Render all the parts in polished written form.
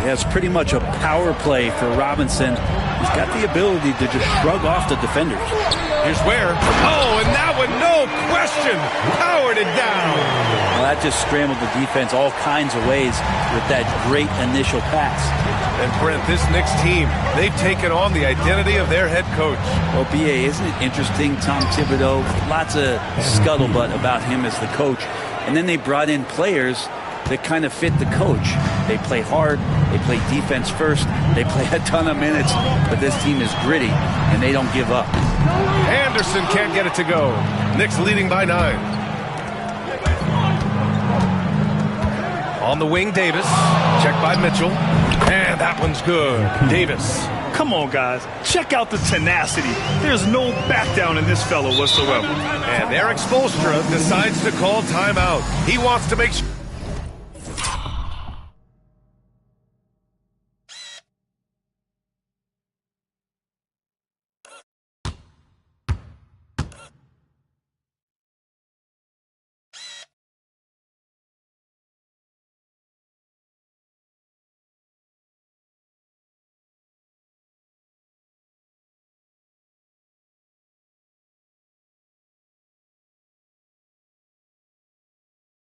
Yeah, it's pretty much a power play for Robinson. He's got the ability to just shrug off the defenders. Here's Ware. Oh, and that one, no question, powered it down. Well, that just scrambled the defense all kinds of ways with that great initial pass. And Brent, this Knicks team, they've taken on the identity of their head coach. Well, B.A., isn't it interesting? Tom Thibodeau, lots of scuttlebutt about him as the coach. And then they brought in players that kind of fit the coach. They play hard, they play defense first, they play a ton of minutes, but this team is gritty, and they don't give up. Anderson can't get it to go. Knicks leading by 9. On the wing, Davis. Checked by Mitchell. And that one's good. Davis. Come on, guys. Check out the tenacity. There's no back down in this fellow whatsoever. And Eric Spoelstra decides to call timeout. He wants to make sure.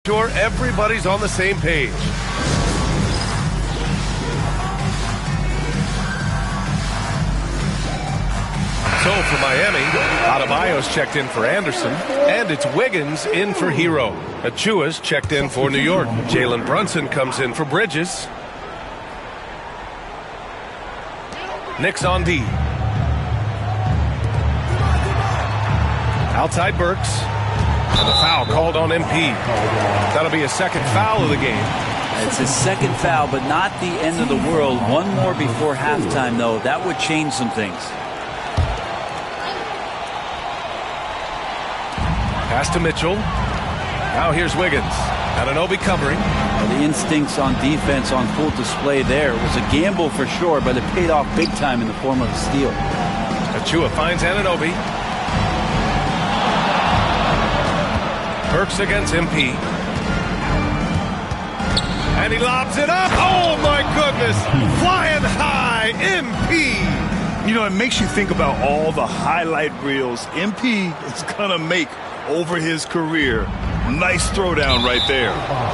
Sure everybody's on the same page. So for Miami, Adebayo's checked in for Anderson, and it's Wiggins in for Hero. Achua's checked in for New York. Jalen Brunson comes in for Bridges. Knicks on D. Outside Burks. And the foul called on MP. That'll be a second foul of the game. It's his second foul, but not the end of the world. One more before halftime, though. That would change some things. Pass to Mitchell. Now here's Wiggins. Anunoby covering. Well, the instincts on defense on full display there. It was a gamble for sure, but it paid off big time in the form of a steal. Achua finds Anunoby. Burks against MP. And he lobs it up. Oh, my goodness. Flying high, MP. You know, it makes you think about all the highlight reels MP is going to make over his career. Nice throwdown right there.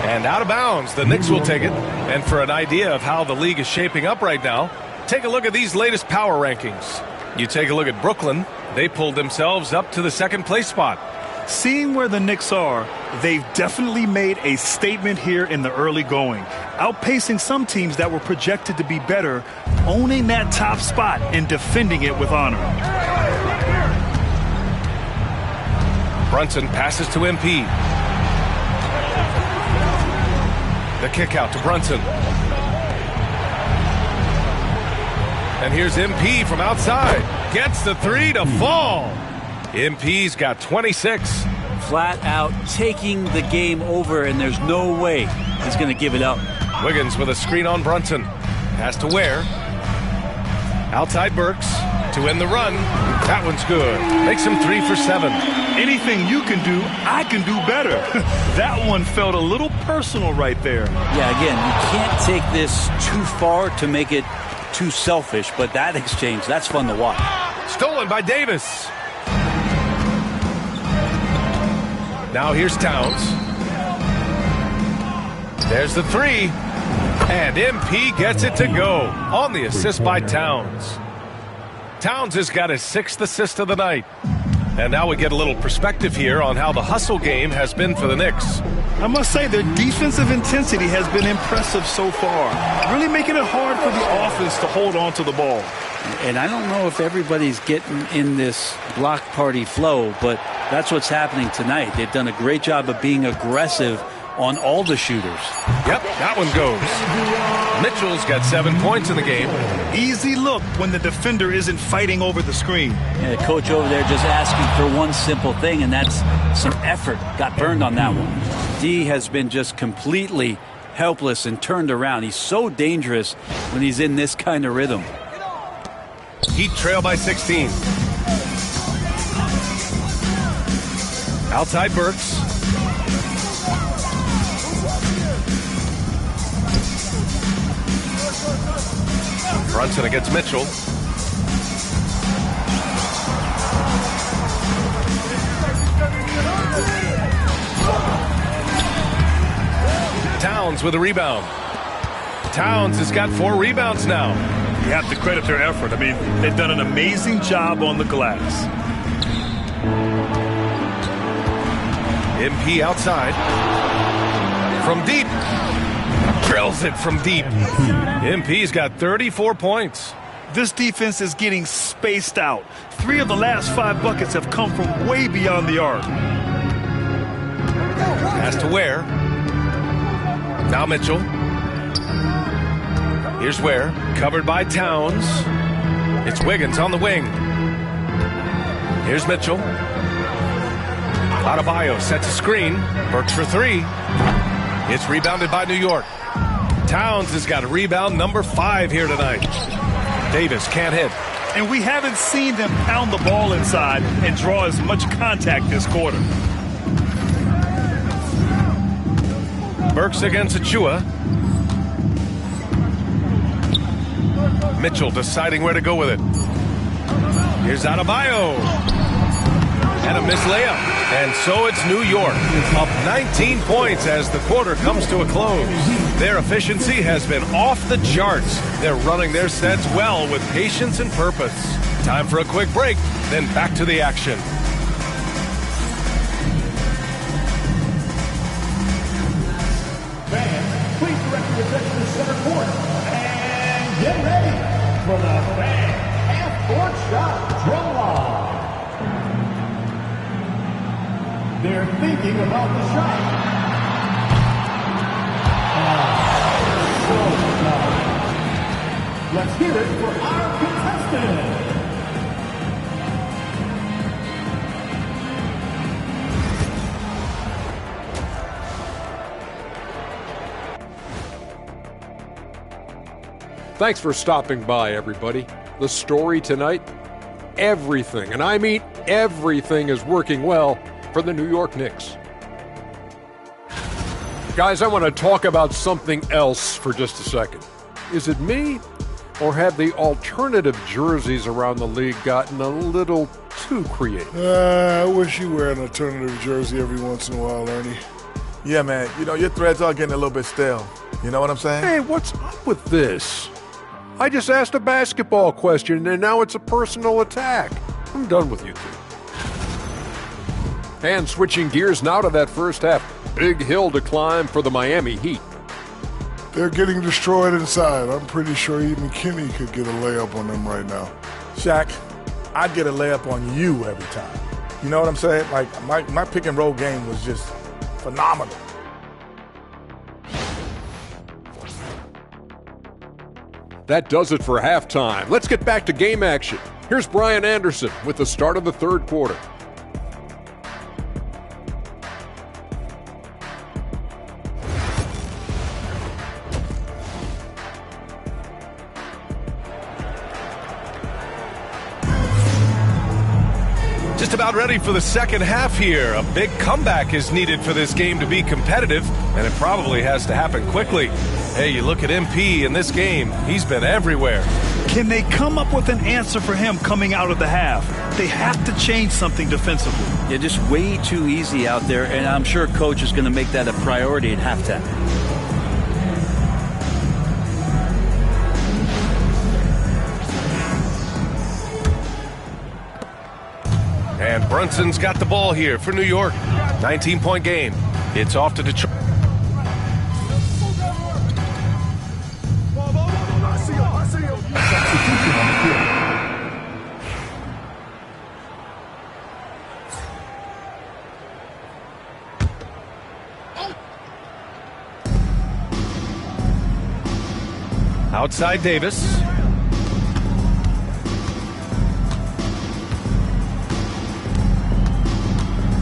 And out of bounds. The Knicks will take it. And for an idea of how the league is shaping up right now, take a look at these latest power rankings. You take a look at Brooklyn. They pulled themselves up to the second place spot. Seeing where the Knicks are, they've definitely made a statement here in the early going, outpacing some teams that were projected to be better, owning that top spot and defending it with honor. Brunson passes to MP. The kick out to Brunson. And here's MP from outside. Gets the three to fall. MP's got 26. Flat out taking the game over, and there's no way he's going to give it up. Wiggins with a screen on Brunson. Pass to Ware. Outside Burks to end the run. That one's good. Makes him 3 for 7. Anything you can do, I can do better. That one felt a little personal right there. Yeah, again, you can't take this too far to make it too selfish, but that exchange, that's fun to watch. Stolen by Davis. Now here's Towns. There's the three. And MP gets it to go on the assist by Towns. Towns has got his 6th assist of the night. And now we get a little perspective here on how the hustle game has been for the Knicks. I must say their defensive intensity has been impressive so far, really making it hard for the offense to hold on to the ball. And I don't know if everybody's getting in this block party flow, but that's what's happening tonight. They've done a great job of being aggressive on all the shooters. Yep, that one goes. Mitchell's got 7 points in the game. Easy look when the defender isn't fighting over the screen. Yeah, the coach over there just asking for one simple thing, and that's some effort. Got burned on that one. D has been just completely helpless and turned around. He's so dangerous when he's in this kind of rhythm. Heat trail by 16. Outside Burks. Brunson against Mitchell. Towns with a rebound. Towns has got 4 rebounds now. You have to credit their effort. I mean, they've done an amazing job on the glass. MP outside. From deep. Drills it from deep. MP's got 34 points. This defense is getting spaced out. 3 of the last 5 buckets have come from way beyond the arc. Pass to Ware. Now Mitchell. Here's Ware. Covered by Towns. It's Wiggins on the wing. Here's Mitchell. Adebayo sets a screen. Works for 3. It's rebounded by New York. Towns has got a rebound number 5 here tonight. Davis can't hit. And we haven't seen them pound the ball inside and draw as much contact this quarter. Burks against Achua. Mitchell deciding where to go with it. Here's Adebayo. And a missed layup. And so it's New York, up 19 points as the quarter comes to a close. Their efficiency has been off the charts. They're running their sets well with patience and purpose. Time for a quick break, then back to the action. Fans, please direct your attention to center court. And get ready for the fan half-court shot drum line. They're thinking about the shot. So nice. Let's hear it for our contestant. Thanks for stopping by, everybody. The story tonight, everything, and I mean everything, is working well for the New York Knicks. Guys, I want to talk about something else for just a second. Is it me, or have the alternative jerseys around the league gotten a little too creative? I wish you wear an alternative jersey every once in a while, Ernie. Yeah, man. You know, your threads are getting a little bit stale. You know what I'm saying? Hey, what's up with this? I just asked a basketball question, and now it's a personal attack. I'm done with you two. And switching gears now to that first half. Big hill to climb for the Miami Heat. They're getting destroyed inside. I'm pretty sure even Kenny could get a layup on them right now. Shaq, I'd get a layup on you every time. You know what I'm saying? Like, my pick and roll game was just phenomenal. That does it for halftime. Let's get back to game action. Here's Brian Anderson with the start of the third quarter. Just about ready for the second half here. A big comeback is needed for this game to be competitive, and it probably has to happen quickly. Hey, you look at MP in this game, he's been everywhere. Can they come up with an answer for him coming out of the half? They have to change something defensively. Yeah, just way too easy out there, and I'm sure Coach is going to make that a priority at halftime. And Brunson's got the ball here for New York. 19-point game. It's off to Detroit. Outside Davis.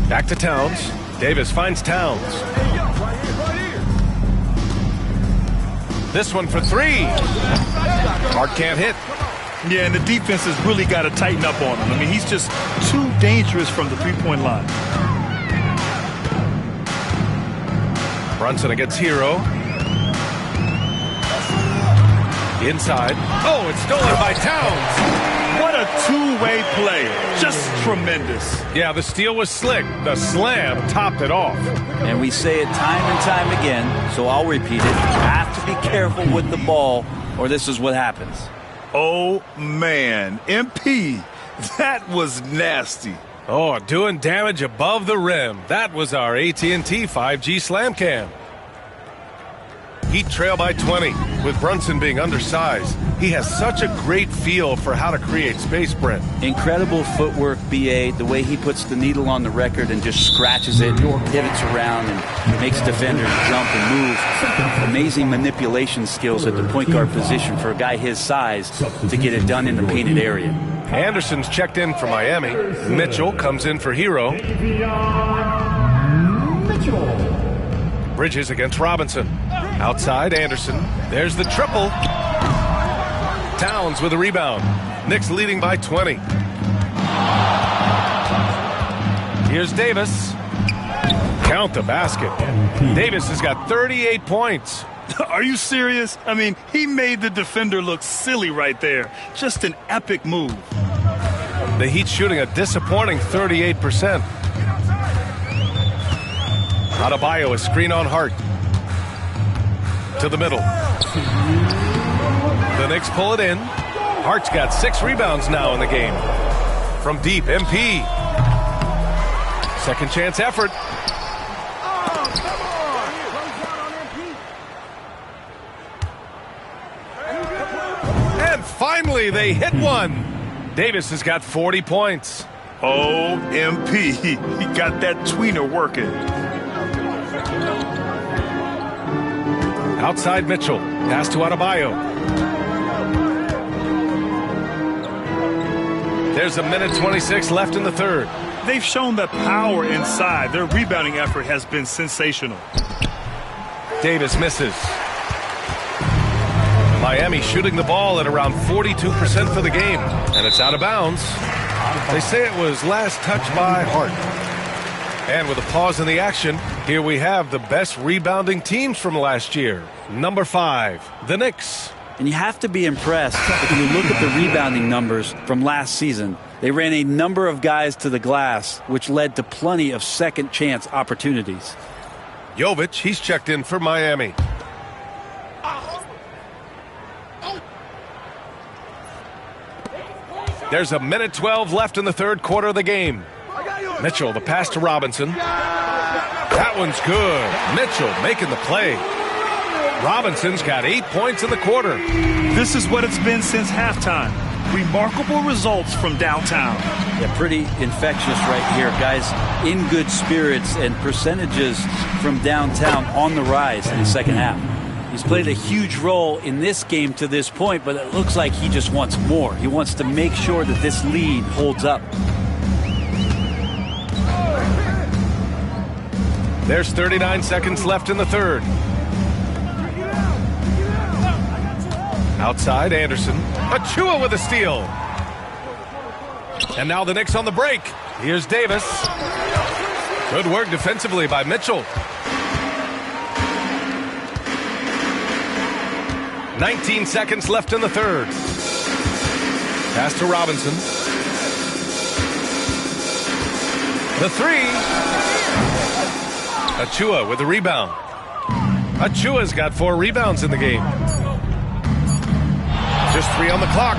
Back to Towns. Davis finds Towns. This one for 3. Hart can't hit. Yeah, and the defense has really got to tighten up on him. I mean, he's just too dangerous from the three-point line. Brunson against Hero. Inside. Oh, it's stolen by Towns. What a two-way play. Just tremendous. Yeah, the steal was slick. The slam topped it off. And we say it time and time again, so I'll repeat it. You have to be careful with the ball, or this is what happens. Oh, man. MP, that was nasty. Oh, doing damage above the rim. That was our AT&T 5G Slam Cam. Heat trail by 20, with Brunson being undersized. He has such a great feel for how to create space, Brent. Incredible footwork, BA, the way he puts the needle on the record and just scratches it, pivots around, and makes defenders jump and move. Amazing manipulation skills at the point guard position for a guy his size to get it done in the painted area. Anderson's checked in for Miami. Mitchell comes in for Hero. Bridges against Robinson. Outside, Anderson. There's the triple. Towns with a rebound. Knicks leading by 20. Here's Davis. Count the basket. Davis has got 38 points. Are you serious? I mean, he made the defender look silly right there. Just an epic move. The Heat shooting a disappointing 38%. Adebayo, a screen on Hart. To the middle. The Knicks pull it in. Hart's got 6 rebounds now in the game. From deep, MP. Second chance effort. And finally, they hit one. Davis has got 40 points. Oh, MP, he got that tweener working. Outside Mitchell. Pass to Adebayo. There's a minute 26 left in the third. They've shown the power inside. Their rebounding effort has been sensational. Davis misses. Miami shooting the ball at around 42% for the game. And it's out of bounds. They say it was last touched by Hart. And with a pause in the action, here we have the best rebounding teams from last year. Number 5, the Knicks. And you have to be impressed if you look at the rebounding numbers from last season. They ran a number of guys to the glass, which led to plenty of second chance opportunities. Jovic, he's checked in for Miami. There's a minute 12 left in the third quarter of the game. Mitchell, the pass to Robinson. That one's good. Mitchell making the play. Robinson's got 8 points in the quarter. This is what it's been since halftime. Remarkable results from downtown. Yeah, pretty infectious right here. Guys in good spirits and percentages from downtown on the rise in the second half. He's played a huge role in this game to this point, but it looks like he just wants more. He wants to make sure that this lead holds up. There's 39 seconds left in the third. Outside, Anderson. Achua with a steal. And now the Knicks on the break. Here's Davis. Good work defensively by Mitchell. 19 seconds left in the third. Pass to Robinson. The three. Achua with the rebound. Achua's got 4 rebounds in the game. Just 3 on the clock.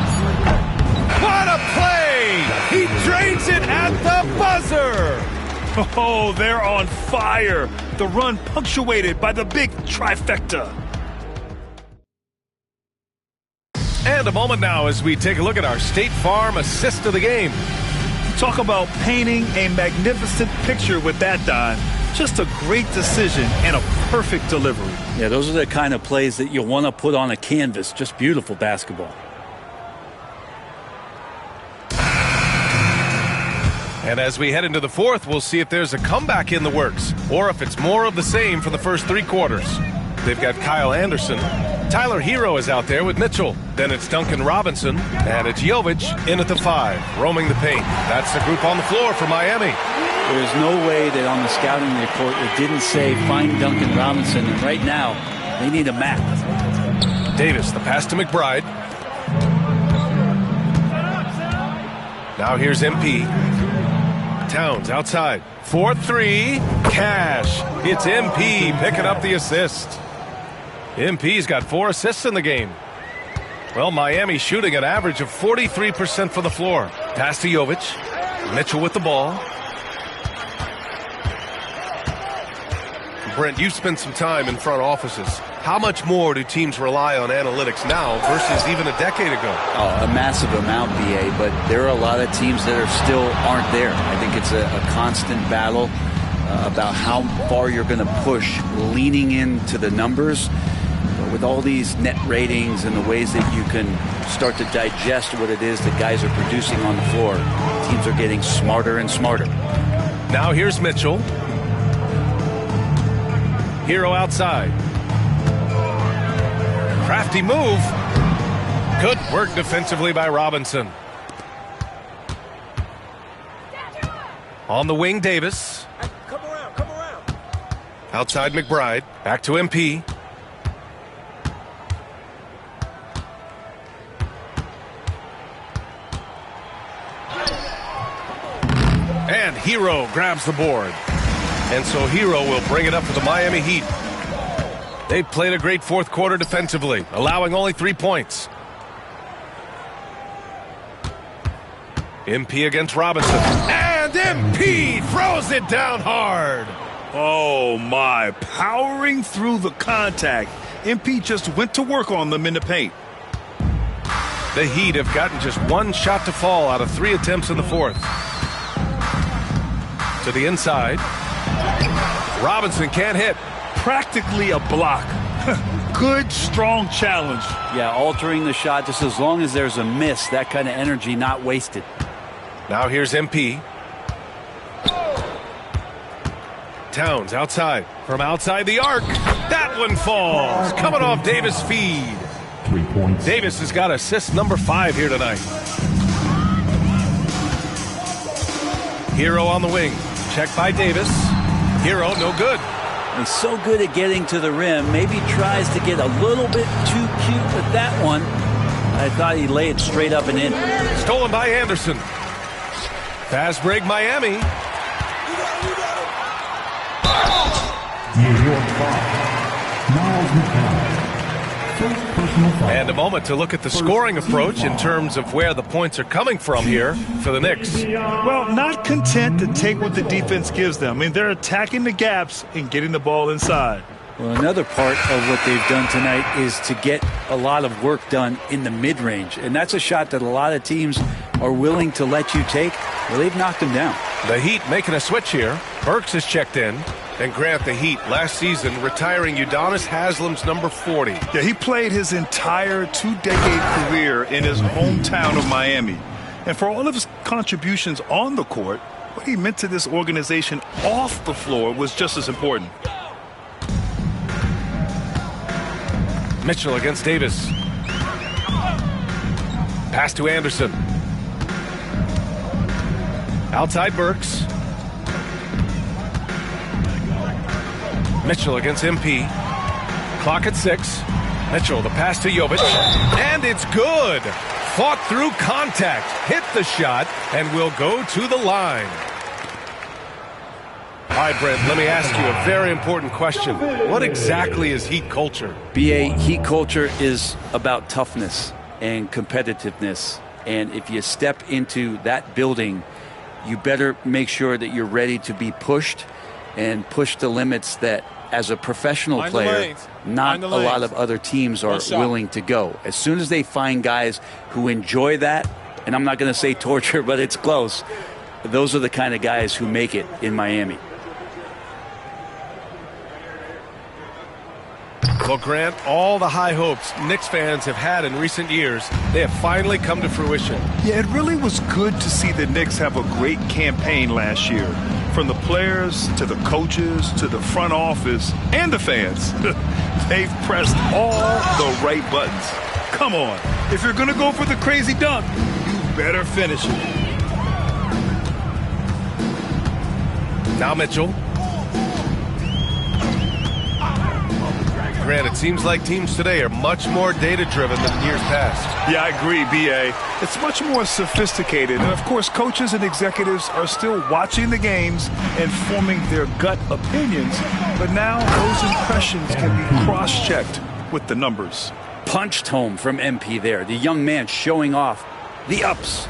What a play! He drains it at the buzzer! Oh, they're on fire. The run punctuated by the big trifecta. And a moment now as we take a look at our State Farm assist of the game. Talk about painting a magnificent picture with that dime. Just a great decision and a perfect delivery. Yeah, those are the kind of plays that you want to put on a canvas. Just beautiful basketball. And as we head into the fourth, we'll see if there's a comeback in the works or if it's more of the same for the first 3 quarters. They've got Kyle Anderson. Tyler Hero is out there with Mitchell. Then it's Duncan Robinson. And it's Jovic in at the 5, roaming the paint. That's the group on the floor for Miami. There's no way that on the scouting report it didn't say find Duncan Robinson. And right now, they need a map. Davis, the pass to McBride. Now here's MP. Towns outside. 4-3. Cash. It's MP picking up the assist. MP's got 4 assists in the game. Well, Miami shooting an average of 43% for the floor. Pass to Jovic. Mitchell with the ball. Brent, you've spent some time in front offices. How much more do teams rely on analytics now versus even a decade ago? Oh, a massive amount, BA, but there are a lot of teams that aren't there. I think it's a constant battle about how far you're going to push, leaning into the numbers. But with all these net ratings and the ways that you can start to digest what it is that guys are producing on the floor, teams are getting smarter and smarter. Now here's Mitchell. Hero outside. Crafty move. Good work defensively by Robinson. On the wing, Davis. Come around. Outside McBride. Back to MP. And Hero grabs the board. And so Hero will bring it up for the Miami Heat. They played a great fourth quarter defensively, allowing only 3 points. MP against Robinson. And MP throws it down hard. Oh, my. Powering through the contact. MP just went to work on them in the paint. The Heat have gotten just 1 shot to fall out of 3 attempts in the fourth. To the inside. Robinson can't hit. Practically a block. Good, strong challenge. Yeah, altering the shot just as long as there's a miss, that kind of energy not wasted. Now here's MP. Towns outside. From outside the arc. That one falls. Coming off Davis' feed. 3 points. Davis has got assist number 5 here tonight. Hero on the wing. Check by Davis. Hero, no good. He's so good at getting to the rim. Maybe tries to get a little bit too cute with that one. I thought he'd lay it straight up and in. Stolen by Anderson. Fast break Miami. New York foul. Miles McCown. First personal foul. And a moment to look at the scoring approach in terms of where the points are coming from here for the Knicks. Well, not content to take what the defense gives them. I mean, they're attacking the gaps and getting the ball inside. Well, another part of what they've done tonight is to get a lot of work done in the mid-range. And that's a shot that a lot of teams are willing to let you take. Well, they've knocked them down. The Heat making a switch here. Burks is checked in. And Grant, the Heat last season retiring Udonis Haslam's number 40. Yeah, he played his entire 2-decade career in his hometown of Miami. And for all of his contributions on the court, what he meant to this organization off the floor was just as important. Mitchell against Davis. Pass to Anderson. Outside Burks. Mitchell against MP. Clock at 6. Mitchell, the pass to Jovic. And it's good. Fought through contact. Hit the shot and will go to the line. All right, Brent, let me ask you a very important question. What exactly is Heat culture? BA, Heat culture is about toughness and competitiveness. And if you step into that building, you better make sure that you're ready to be pushed and push the limits that, as a professional player, not a lot of other teams are willing to go. As soon as they find guys who enjoy that, and I'm not going to say torture, but it's close, those are the kind of guys who make it in Miami. Well, Grant, all the high hopes Knicks fans have had in recent years, they have finally come to fruition. Yeah, it really was good to see the Knicks have a great campaign last year. From the players to the coaches to the front office and the fans. They've pressed all the right buttons. Come on. If you're going to go for the crazy dunk, you better finish it. Now Mitchell. Grant, it seems like teams today are much more data-driven than in years past. Yeah, I agree, B.A. It's much more sophisticated. And, of course, coaches and executives are still watching the games and forming their gut opinions. But now those impressions can be cross-checked with the numbers. Punched home from MP there. The young man showing off the ups.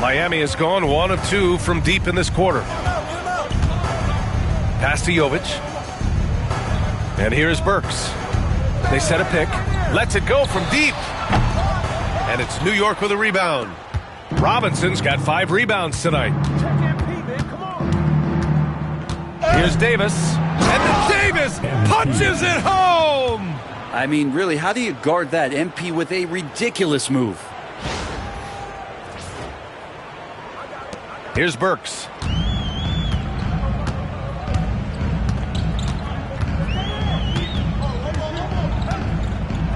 Miami has gone 1 of 2 from deep in this quarter. Pass to Jovic. And here's Burks. They set a pick. Lets it go from deep. And it's New York with a rebound. Robinson's got 5 rebounds tonight. Here's Davis. And then Davis punches it home! I mean, really, how do you guard that? MP with a ridiculous move. Here's Burks.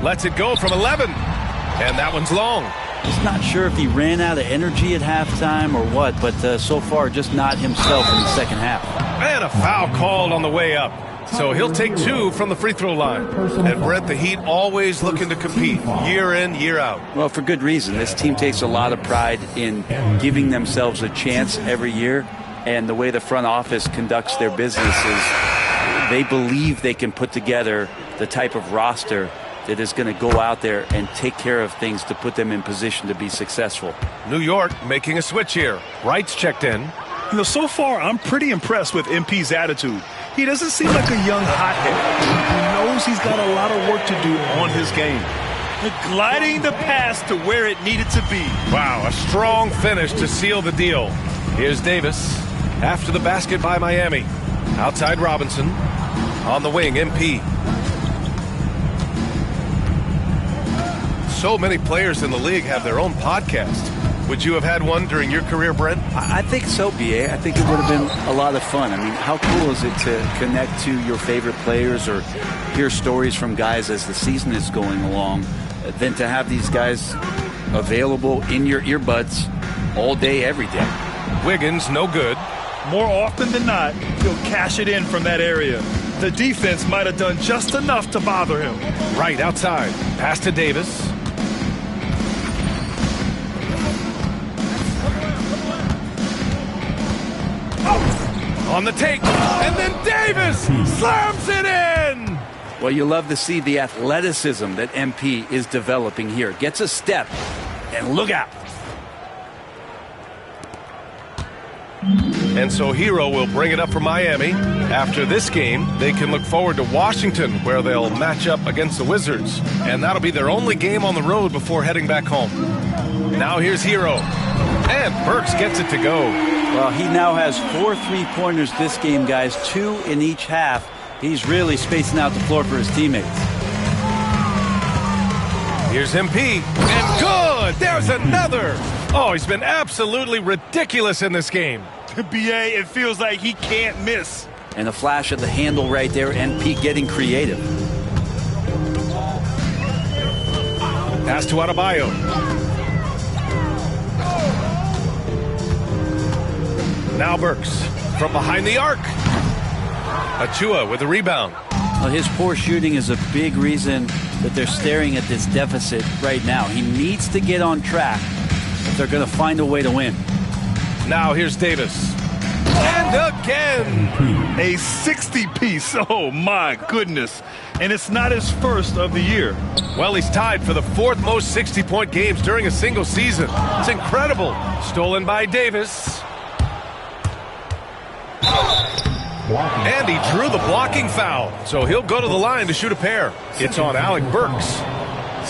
Lets it go from 11. And that one's long. Just not sure if he ran out of energy at halftime or what, but so far just not himself in the second half. And a foul called on the way up. So he'll take 2 from the free throw line. And Brett, the Heat always looking to compete year in, year out. Well, for good reason. This team takes a lot of pride in giving themselves a chance every year. And the way the front office conducts their business is they believe they can put together the type of roster that is going to go out there and take care of things to put them in position to be successful. New York making a switch here. Wright's checked in. You know, so far, I'm pretty impressed with MP's attitude. He doesn't seem like a young hothead. He knows he's got a lot of work to do on his game. Gliding the pass to where it needed to be. Wow, a strong finish to seal the deal. Here's Davis. After the basket by Miami. Outside Robinson. On the wing, MP. So many players in the league have their own podcast. Would you have had one during your career, Brent? I think so, B.A. I think it would have been a lot of fun. I mean, how cool is it to connect to your favorite players or hear stories from guys as the season is going along than to have these guys available in your earbuds all day, every day. Wiggins, no good. More often than not, he'll cash it in from that area. The defense might have done just enough to bother him. Right outside. Pass to Davis. On the take, and then Davis slams it in! Well, you love to see the athleticism that MP is developing here. Gets a step, and look out. And so Hero will bring it up for Miami. After this game, they can look forward to Washington, where they'll match up against the Wizards. And that'll be their only game on the road before heading back home. Now here's Hero. And Burks gets it to go. Well, he now has 4 3-pointers this game, guys, 2 in each half. He's really spacing out the floor for his teammates. Here's MP. And good! There's another! Oh, he's been absolutely ridiculous in this game. B.A., it feels like he can't miss. And a flash of the handle right there, MP getting creative. Pass to Adebayo. Now Burks from behind the arc. Achua with a rebound. Well, his poor shooting is a big reason that they're staring at this deficit right now. He needs to get on track if they're going to find a way to win. Now here's Davis. And again. A 60-piece. Oh, my goodness. And it's not his first of the year. Well, he's tied for the 4th most 60-point games during a single season. It's incredible. Stolen by Davis. And he drew the blocking foul, so he'll go to the line to shoot a pair. It's on Alec Burks.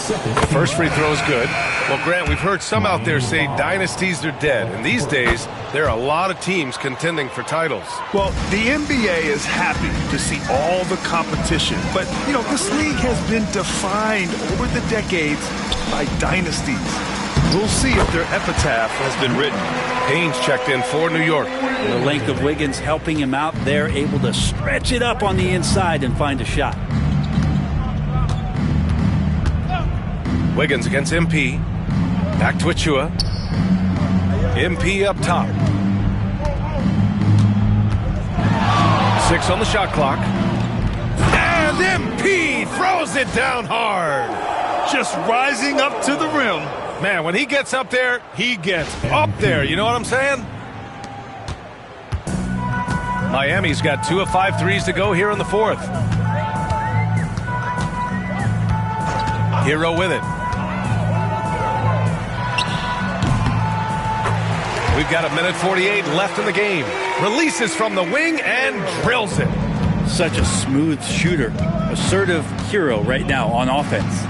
The first free throw is good. Well, Grant, we've heard some out there say dynasties are dead, and these days there are a lot of teams contending for titles. Well, the NBA is happy to see all the competition, but, you know, this league has been defined over the decades by dynasties. We'll see if their epitaph has been written. Haynes checked in for New York. The length of Wiggins helping him out there, able to stretch it up on the inside and find a shot. Wiggins against MP. Back to Achua. MP up top. 6 on the shot clock. And MP throws it down hard. Just rising up to the rim. Man, when he gets up there, he gets up there. You know what I'm saying? Miami's got 2 of 5 threes to go here in the fourth. Hero with it. We've got 1:48 left in the game. Releases from the wing and drills it. Such a smooth shooter. Assertive hero right now on offense.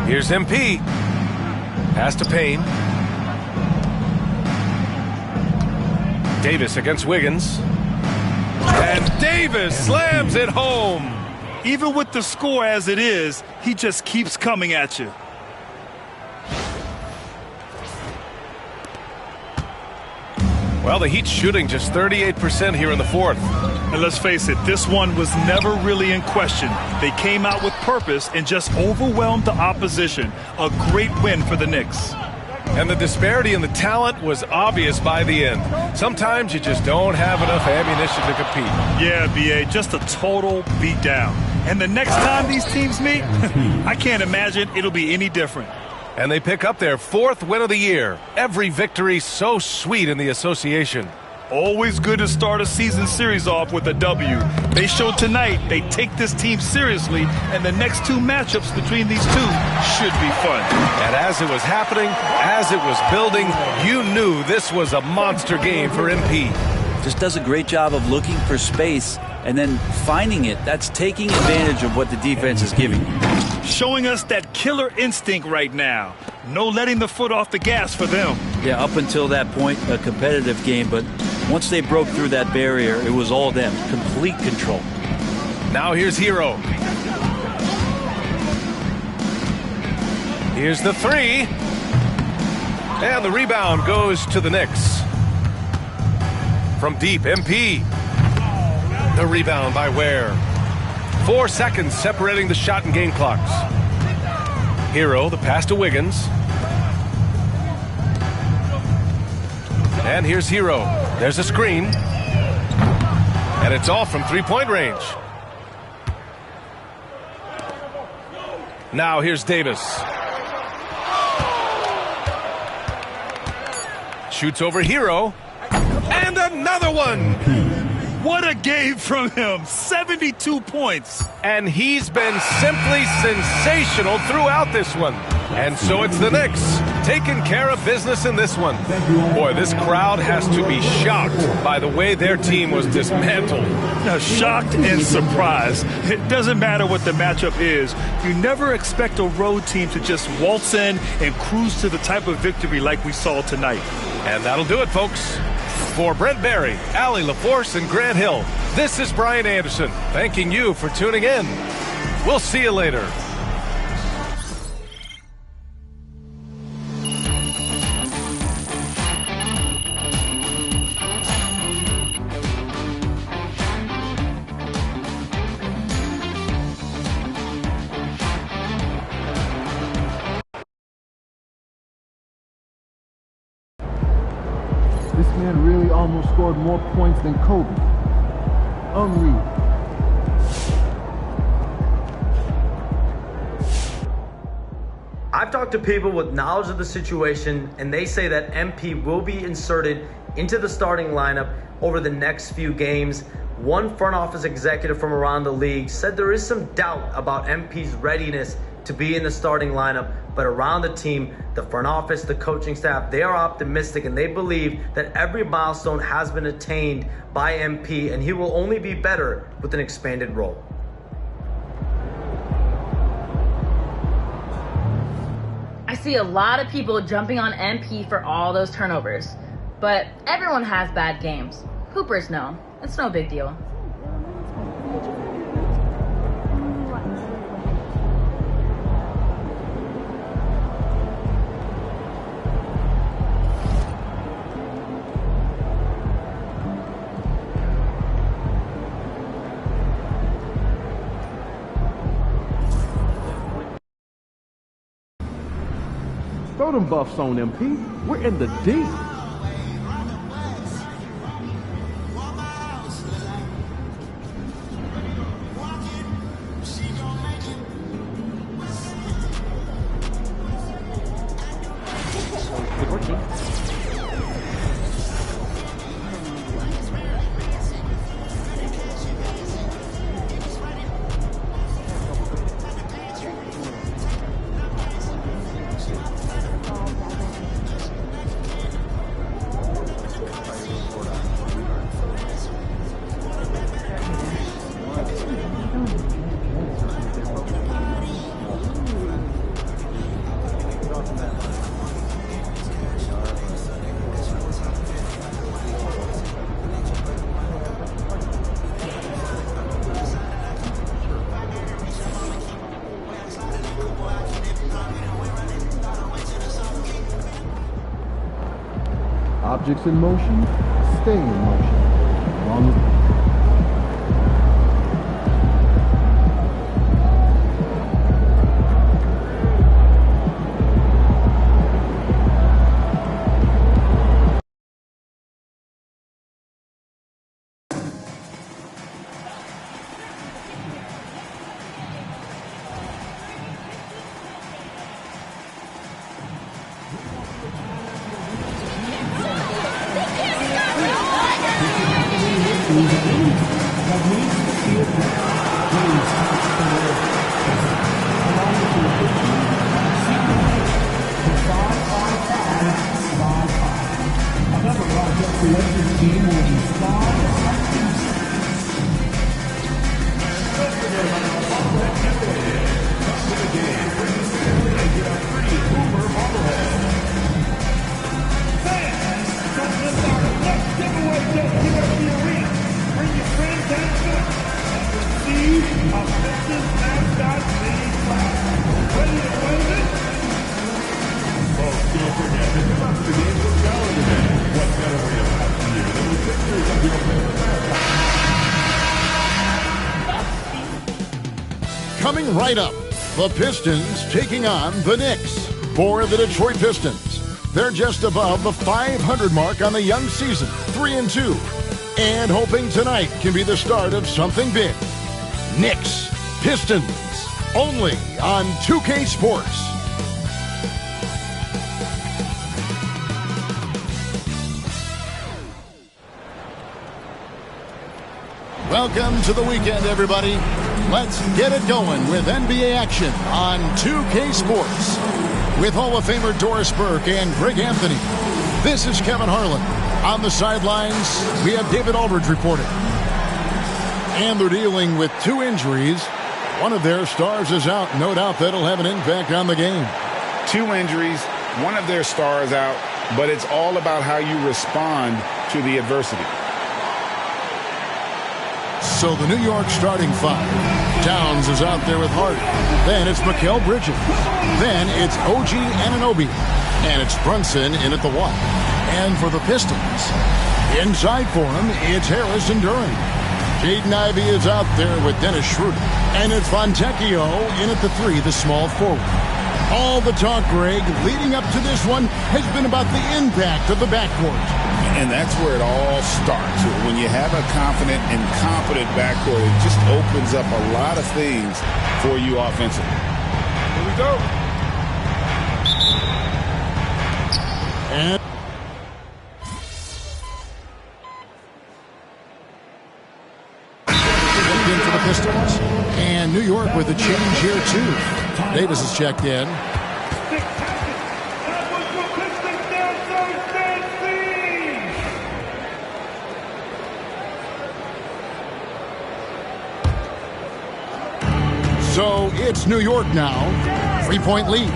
Here's MP. Pass to Payne. Davis against Wiggins. And Davis slams it home. Even with the score as it is, he just keeps coming at you. Well, the Heat's shooting just 38% here in the fourth. And let's face it, this one was never really in question. They came out with purpose and just overwhelmed the opposition. A great win for the Knicks. And the disparity in the talent was obvious by the end. Sometimes you just don't have enough ammunition to compete. Yeah, B.A., just a total beatdown. And the next time these teams meet, I can't imagine it'll be any different. And they pick up their 4th win of the year. Every victory so sweet in the association. Always good to start a season series off with a W. They showed tonight they take this team seriously, and the next 2 matchups between these two should be fun. And as it was happening, as it was building, you knew this was a monster game for MP. Just does a great job of looking for space and then finding it. That's taking advantage of what the defense is giving you. Showing us that killer instinct right now. No letting the foot off the gas for them. Yeah, up until that point, a competitive game, but once they broke through that barrier, it was all them. Complete control. Now here's Hero. Here's the 3. And the rebound goes to the Knicks. From deep, MP. The rebound by Ware. 4 seconds separating the shot and game clocks. Hero, the pass to Wiggins. And here's Hero. There's a screen. And it's off from 3-point range. Now here's Davis. Shoots over Hero. And another one. What a game from him. 72 points. And he's been simply sensational throughout this one. And so it's the Knicks taking care of business in this one. Boy, this crowd has to be shocked by the way their team was dismantled. Now, shocked and surprised. It doesn't matter what the matchup is. You never expect a road team to just waltz in and cruise to the type of victory like we saw tonight. And that'll do it, folks. For Brent Barry, Allie LaForce, and Grant Hill, this is Brian Anderson, thanking you for tuning in. We'll see you later. This man really almost scored more points than Kobe. Unreal. I've talked to people with knowledge of the situation, and they say that MP will be inserted into the starting lineup over the next few games. One front office executive from around the league said there is some doubt about MP's readiness to be in the starting lineup, but around the team, the front office, the coaching staff, they are optimistic and they believe that every milestone has been attained by MP, and he will only be better with an expanded role. I see a lot of people jumping on MP for all those turnovers, but everyone has bad games. Hoopers know. It's no big deal. Throw them buffs on MP. We're in the deep. Objects in motion stay in motion. Coming right up, the Pistons taking on the Knicks. For the Detroit Pistons, they're just above the 500 mark on the young season, 3-2, and hoping tonight can be the start of something big. Knicks, Pistons, only on 2K Sports. Welcome to the weekend, everybody. Let's get it going with NBA action on 2K Sports. With Hall of Famer Doris Burke and Greg Anthony, this is Kevin Harlan. On the sidelines, we have David Aldridge reporting. And they're dealing with 2 injuries. One of their stars is out. No doubt that'll have an impact on the game. 2 injuries, one of their stars out, but it's all about how you respond to the adversity. So the New York starting 5. Towns is out there with Harden. Then it's Mikal Bridges. Then it's OG Anunoby. And it's Brunson in at the 1. And for the Pistons, inside for him, it's Harris and Duran. Jaden Ivey is out there with Dennis Schroeder. And it's Fontecchio in at the 3, the small forward. All the talk, Greg, leading up to this one has been about the impact of the backcourt. And that's where it all starts. When you have a confident and competent backcourt, it just opens up a lot of things for you offensively. Here we go. And for the Pistons. And New York with a change here, too. Davis has checked in. So it's New York now. 3-point lead.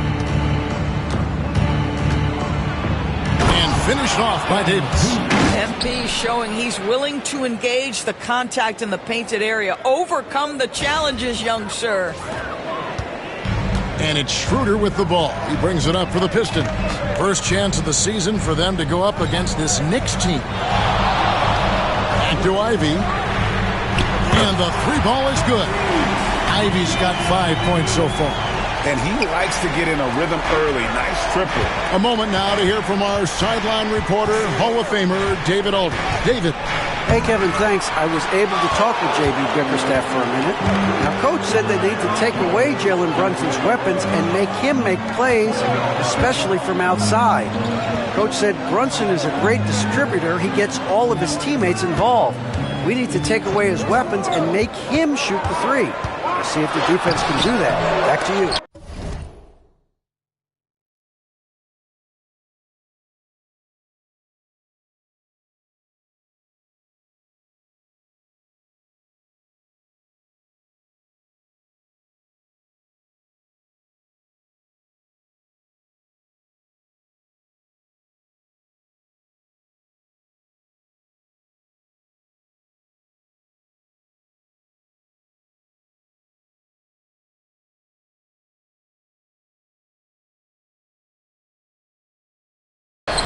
And finished off by Davis. MP showing he's willing to engage the contact in the painted area. Overcome the challenges, young sir. And it's Schroeder with the ball. He brings it up for the Pistons. First chance of the season for them to go up against this Knicks team. Back to Ivey. And the 3-ball is good. Ivey's got 5 points so far. And he likes to get in a rhythm early. Nice triple. A moment now to hear from our sideline reporter, Hall of Famer David Aldridge. David. Hey, Kevin, thanks. I was able to talk with J.B. Bickerstaff for a minute. Now, Coach said they need to take away Jalen Brunson's weapons and make him make plays, especially from outside. Coach said Brunson is a great distributor. He gets all of his teammates involved. We need to take away his weapons and make him shoot the 3. We'll see if the defense can do that. Back to you.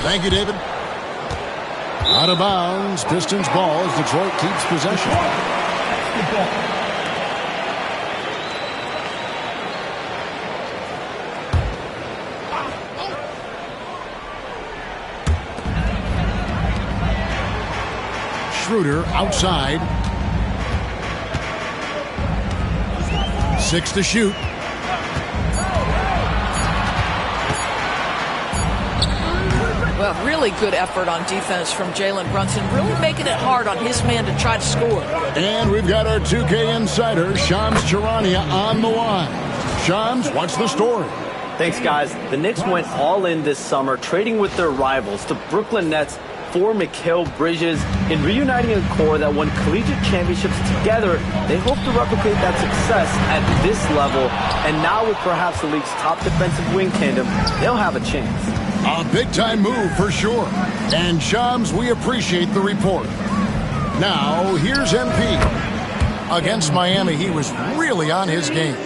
Thank you, David. Out of bounds. Pistons ball as Detroit keeps possession. Schroeder outside. 6 to shoot. Well, really good effort on defense from Jalen Brunson, really making it hard on his man to try to score. And we've got our 2K insider, Shams Charania, on the line. Shams, what's the story? Thanks, guys. The Knicks went all in this summer, trading with their rivals, the Brooklyn Nets, for Mikal Bridges. In reuniting a core that won collegiate championships together, they hope to replicate that success at this level. And now with perhaps the league's top defensive wing tandem, they'll have a chance. A big-time move for sure. And Shams, we appreciate the report. Now, here's MP. Against Miami, he was really on his game.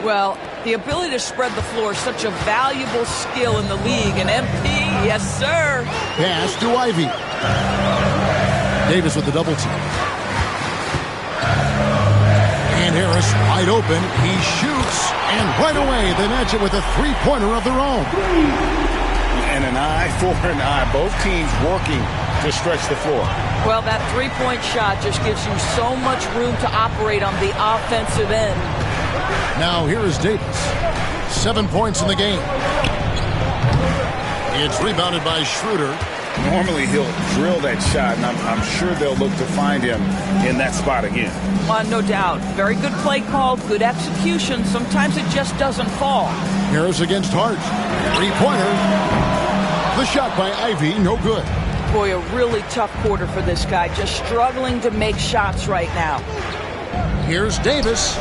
Well, the ability to spread the floor is such a valuable skill in the league. And MP, yes, sir. Pass to Ivy. Davis with the double team. And Harris wide open. He shoots, and right away they match it with a three-pointer of their own. And an eye for an eye. Both teams working to stretch the floor. Well, that three-point shot just gives you so much room to operate on the offensive end. Now here is Davis. 7 points in the game. It's rebounded by Schroeder. Normally he'll drill that shot, and I'm sure they'll look to find him in that spot again. No doubt. Very good play call, good execution. Sometimes it just doesn't fall. Harris against Hart. Three-pointer. The shot by Ivy, no good. Boy, a really tough quarter for this guy. Just struggling to make shots right now. Here's Davis.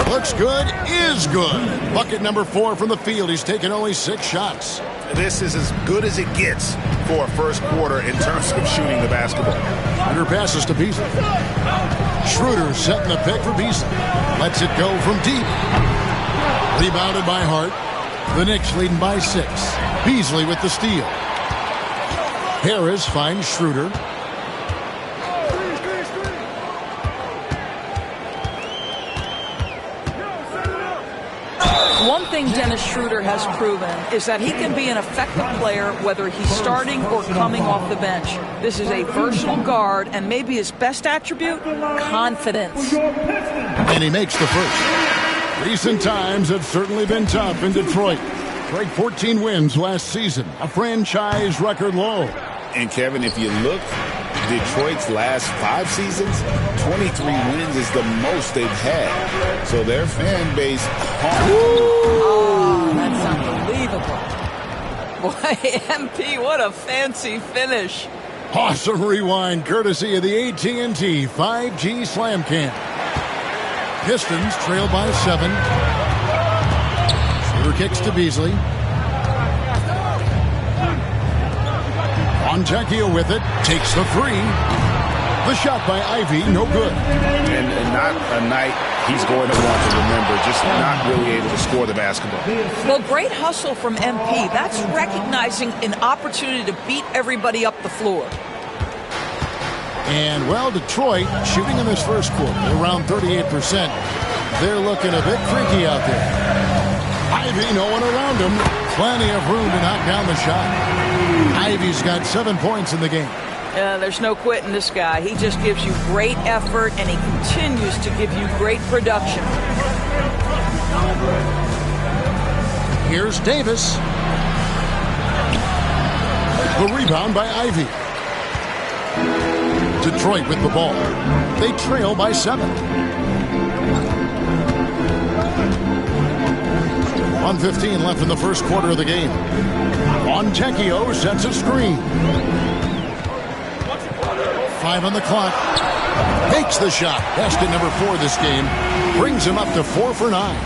Looks good, is good. Bucket number 4 from the field. He's taken only 6 shots. This is as good as it gets for a first quarter in terms of shooting the basketball. Schroeder passes to Beasley. Schroeder setting the pick for Beasley. Lets it go from deep. Rebounded by Hart. The Knicks leading by 6. Beasley with the steal. Harris finds Schroeder. One thing Dennis Schroeder has proven is that he can be an effective player whether he's starting or coming off the bench. This is a versatile guard, and maybe his best attribute, confidence. And he makes the first. Recent times have certainly been tough in Detroit. Straight 14 wins last season, a franchise record low. And Kevin, if you look, Detroit's last 5 seasons, 23 wins is the most they've had. So their fan base... Oh, that's unbelievable. Boy, MP, what a fancy finish. Awesome rewind courtesy of the AT&T 5G Slam Cam. Pistons trail by 7. Schroeder kicks to Beasley. Fontecchio with it, takes the 3. The shot by Ivy, no good. And not a night he's going to want to remember, just not really able to score the basketball. Well, great hustle from MP. That's recognizing an opportunity to beat everybody up the floor. And, well, Detroit shooting in this first quarter around 38%. They're looking a bit creaky out there. Ivy, no one around him. Plenty of room to knock down the shot. Ivy's got 7 points in the game. There's no quitting this guy. He just gives you great effort, and he continues to give you great production. Here's Davis. The rebound by Ivy. Detroit with the ball. They trail by 7. 1:15 left in the first quarter of the game. Fontecchio sets a screen. 5 on the clock. Makes the shot. Basket number 4 this game. Brings him up to 4 for 9.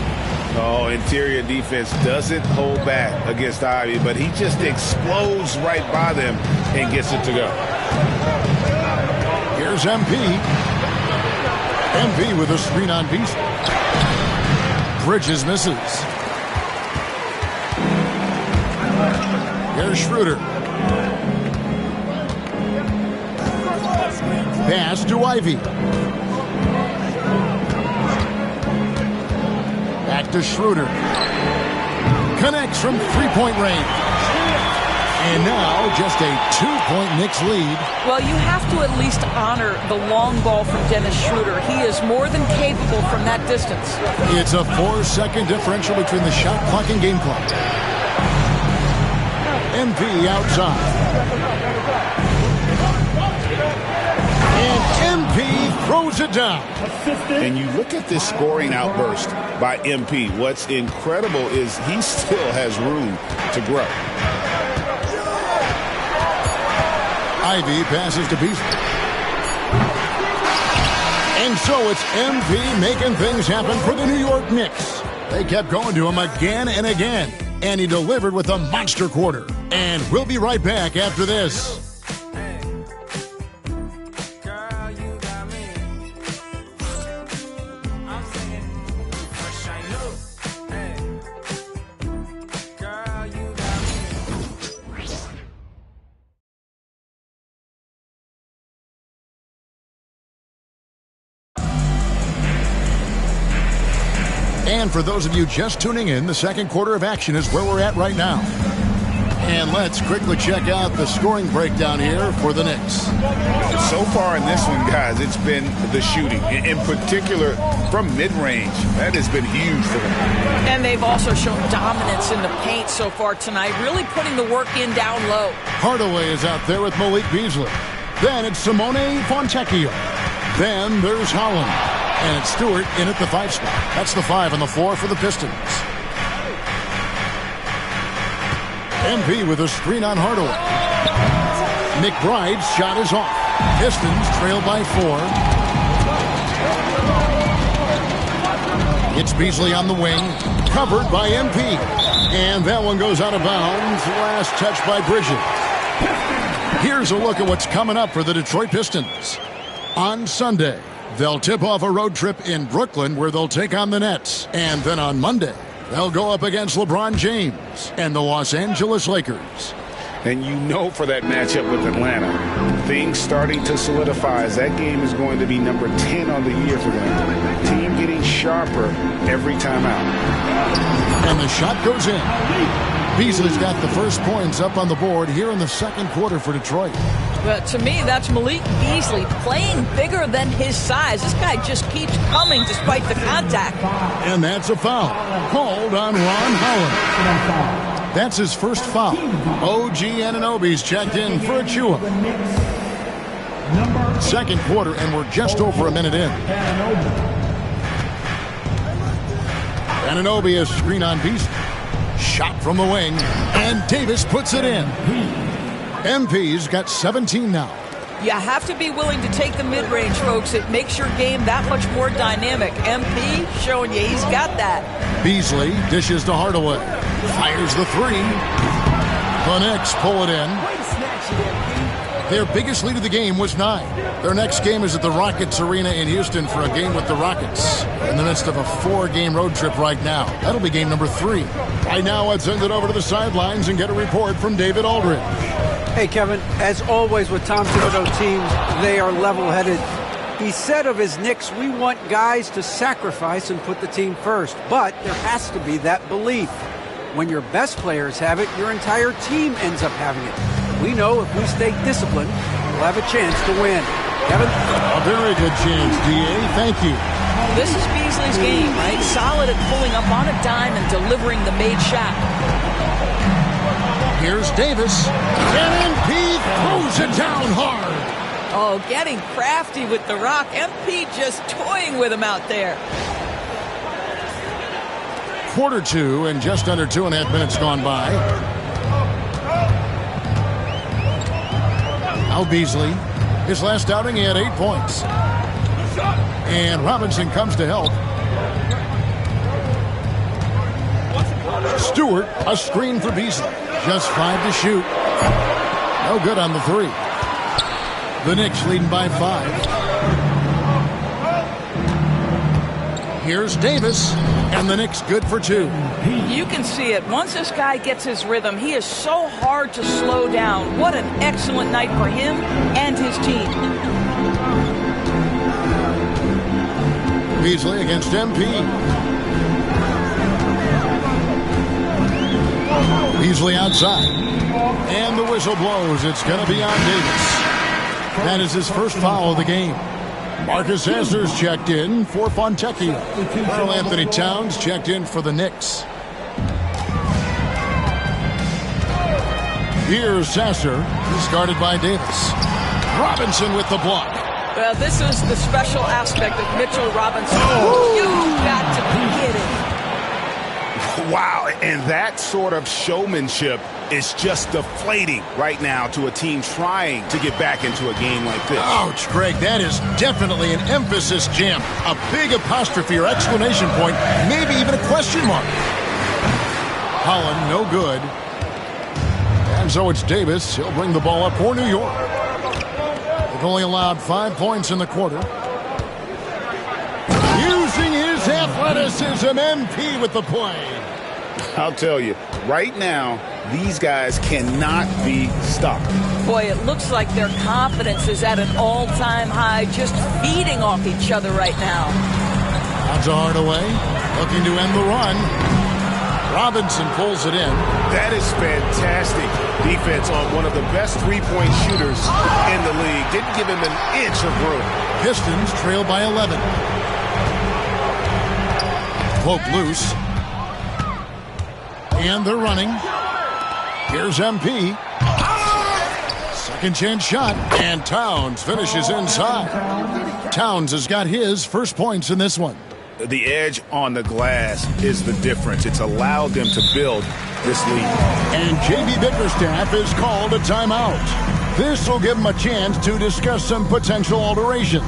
Oh, interior defense doesn't hold back against Ivy, but he just explodes right by them and gets it to go. Here's MP. MP with a screen on Beasley. Bridges misses. Here's Schroeder. Pass to Ivy. Back to Schroeder. Connects from three-point range. And now just a 2-point Knicks lead. Well, you have to at least honor the long ball from Dennis Schroeder. He is more than capable from that distance. It's a 4-second differential between the shot clock and game clock. MP outside. And MP throws it down. And you look at this scoring outburst by MP. What's incredible is he still has room to grow. Ivy passes to Beasley. And so it's MP making things happen for the New York Knicks. They kept going to him again and again. And he delivered with a monster quarter. And we'll be right back after this. And for those of you just tuning in, the second quarter of action is where we're at right now. And let's quickly check out the scoring breakdown here for the Knicks. So far in this one, guys, it's been the shooting. In particular, from mid-range. That has been huge for them. And they've also shown dominance in the paint so far tonight, really putting the work in down low. Hardaway is out there with Malik Beasley. Then it's Simone Fontecchio. Then there's Holland. And it's Stewart in at the 5 spot. That's the 5 on the floor for the Pistons. MP with a screen on Hardaway. McBride's shot is off. Pistons trail by 4. It's Beasley on the wing. Covered by MP. And that one goes out of bounds. Last touch by Bridges. Here's a look at what's coming up for the Detroit Pistons. On Sunday, they'll tip off a road trip in Brooklyn where they'll take on the Nets. And then on Monday, they'll go up against LeBron James and the Los Angeles Lakers. And you know for that matchup with Atlanta, things starting to solidify as that game is going to be number 10 on the year for them. Team getting sharper every time out. And the shot goes in. Beasley's got the first points up on the board here in the second quarter for Detroit. But to me, that's Malik Beasley playing bigger than his size. This guy just keeps coming despite the contact. And that's a foul called on Ron Holland. That's his first foul. OG Anunoby's checked in for Achua. Second quarter, and we're just over a minute in. Anunoby is screen on Beasley. Shot from the wing, and Davis puts it in. MP's got 17 now. You have to be willing to take the mid-range, folks. It makes your game that much more dynamic. MP showing you he's got that. Beasley dishes to Hardaway. Fires the 3. The Knicks pull it in. Their biggest lead of the game was 9. Their next game is at the Rockets Arena in Houston for a game with the Rockets. In the midst of a 4-game road trip right now. That'll be game number 3. Right now, let's send it over to the sidelines and get a report from David Aldridge. Hey, Kevin, as always with Tom Thibodeau teams, they are level-headed. He said of his Knicks, we want guys to sacrifice and put the team first. But there has to be that belief. When your best players have it, your entire team ends up having it. We know if we stay disciplined, we'll have a chance to win. Kevin? A very good chance, D.A. Thank you. This is Beasley's game, right? Solid at pulling up on a dime and delivering the made shot. Here's Davis. And MP throws it down hard. Oh, getting crafty with the rock. MP just toying with him out there. Quarter 2 and just under 2.5 minutes gone by. Now Beasley. His last outing, he had 8 points. And Robinson comes to help. Stewart, a screen for Beasley. Just 5 to shoot. No good on the 3. The Knicks leading by 5. Here's Davis, and the Knicks good for 2. You can see it. Once this guy gets his rhythm, he is so hard to slow down. What an excellent night for him and his team. Beasley against MP. Beasley outside. And the whistle blows. It's going to be on Davis. That is his first foul of the game. Marcus Sasser's checked in for Fontecchio. Karl Anthony Towns checked in for the Knicks. Here's Sasser, discarded by Davis. Robinson with the block. Well, this is the special aspect of Mitchell Robinson. You've got to be kidding. Wow, and that sort of showmanship is just deflating right now to a team trying to get back into a game like this. Ouch, Greg, that is definitely an emphasis jam. A big apostrophe or exclamation point, maybe even a question mark. Holland, no good. And so it's Davis. He'll bring the ball up for New York. They've only allowed 5 points in the quarter. Using his athleticism, MP with the play. I'll tell you, right now, these guys cannot be stopped. Boy, it looks like their confidence is at an all-time high, just feeding off each other right now. Odds are Hardaway, looking to end the run. Robinson pulls it in. That is fantastic defense on one of the best three-point shooters in the league. Didn't give him an inch of room. Pistons trail by 11. Poke loose. And they're running. Here's MP. Second chance shot. And Towns finishes inside. Towns has got his first points in this one. The edge on the glass is the difference. It's allowed them to build this lead. And J.B. Bickerstaff is called a timeout. This will give him a chance to discuss some potential alterations.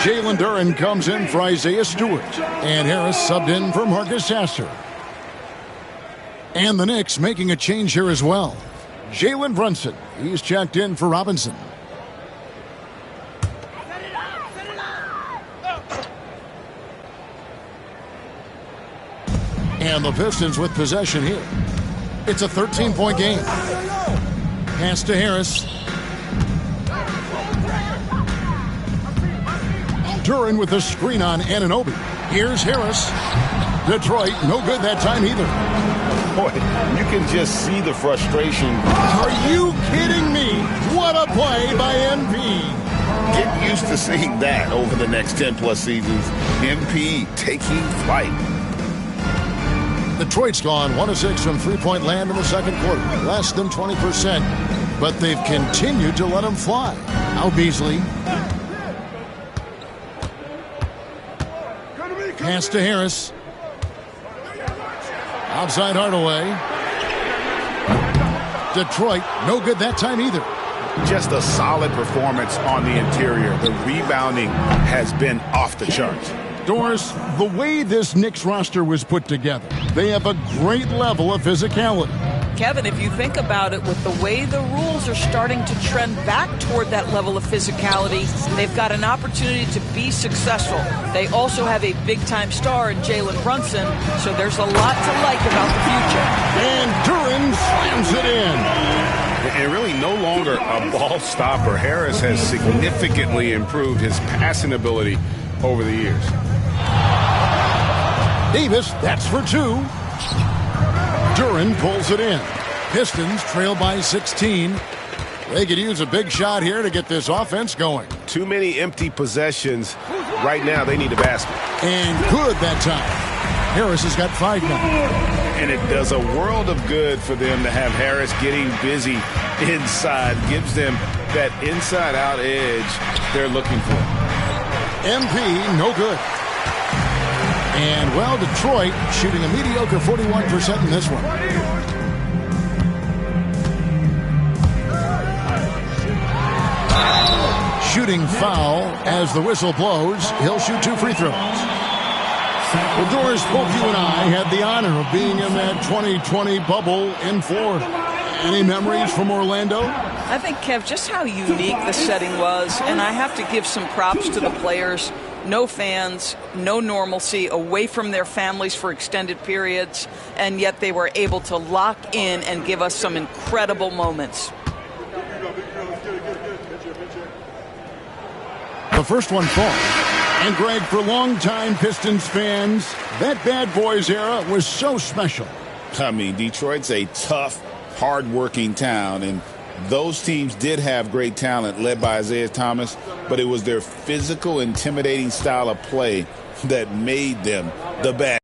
Jalen Duren comes in for Isaiah Stewart. And Harris subbed in for Marcus Sasser. And the Knicks making a change here as well. Jalen Brunson, he's checked in for Robinson. And the Pistons with possession here. It's a 13-point game. Pass to Harris. Duren with the screen on Anunoby. Here's Harris. Detroit, no good that time either. Boy, you can just see the frustration. Are you kidding me? What a play by MP. Get used to seeing that over the next 10-plus seasons. MP taking flight. Detroit's gone 1 of 6 from three-point land in the second quarter. Less than 20%. But they've continued to let them fly. Now Beasley. Pass to Harris. Outside Hardaway. Detroit, no good that time either. Just a solid performance on the interior. The rebounding has been off the charts. Doris, the way this Knicks roster was put together, they have a great level of physicality. Kevin, if you think about it, with the way the rules are starting to trend back toward that level of physicality, they've got an opportunity to be successful. They also have a big-time star in Jalen Brunson, so there's a lot to like about the future. And Duren slams it in. And really no longer a ball stopper. Harris has significantly improved his passing ability over the years. Davis, that's for 2. Duran pulls it in. Pistons trail by 16. They could use a big shot here to get this offense going. Too many empty possessions. Right now, they need a basket. And good that time. Harris has got 5 now. And it does a world of good for them to have Harris getting busy inside. Gives them that inside-out edge they're looking for. MP, no good. And, well, Detroit shooting a mediocre 41% in this one. Shooting foul as the whistle blows. He'll shoot 2 free throws. Well, Doris, both you and I had the honor of being in that 2020 bubble in Florida. Any memories from Orlando? I think, Kev, just how unique the setting was, and I have to give some props to the players. No fans, no normalcy, away from their families for extended periods, and yet they were able to lock in and give us some incredible moments. The first one falls. And, Greg, for longtime Pistons fans, that Bad Boys era was so special. I mean, Detroit's a tough, hard-working town, and those teams did have great talent led by Isaiah Thomas, but it was their physical, intimidating style of play that made them the best.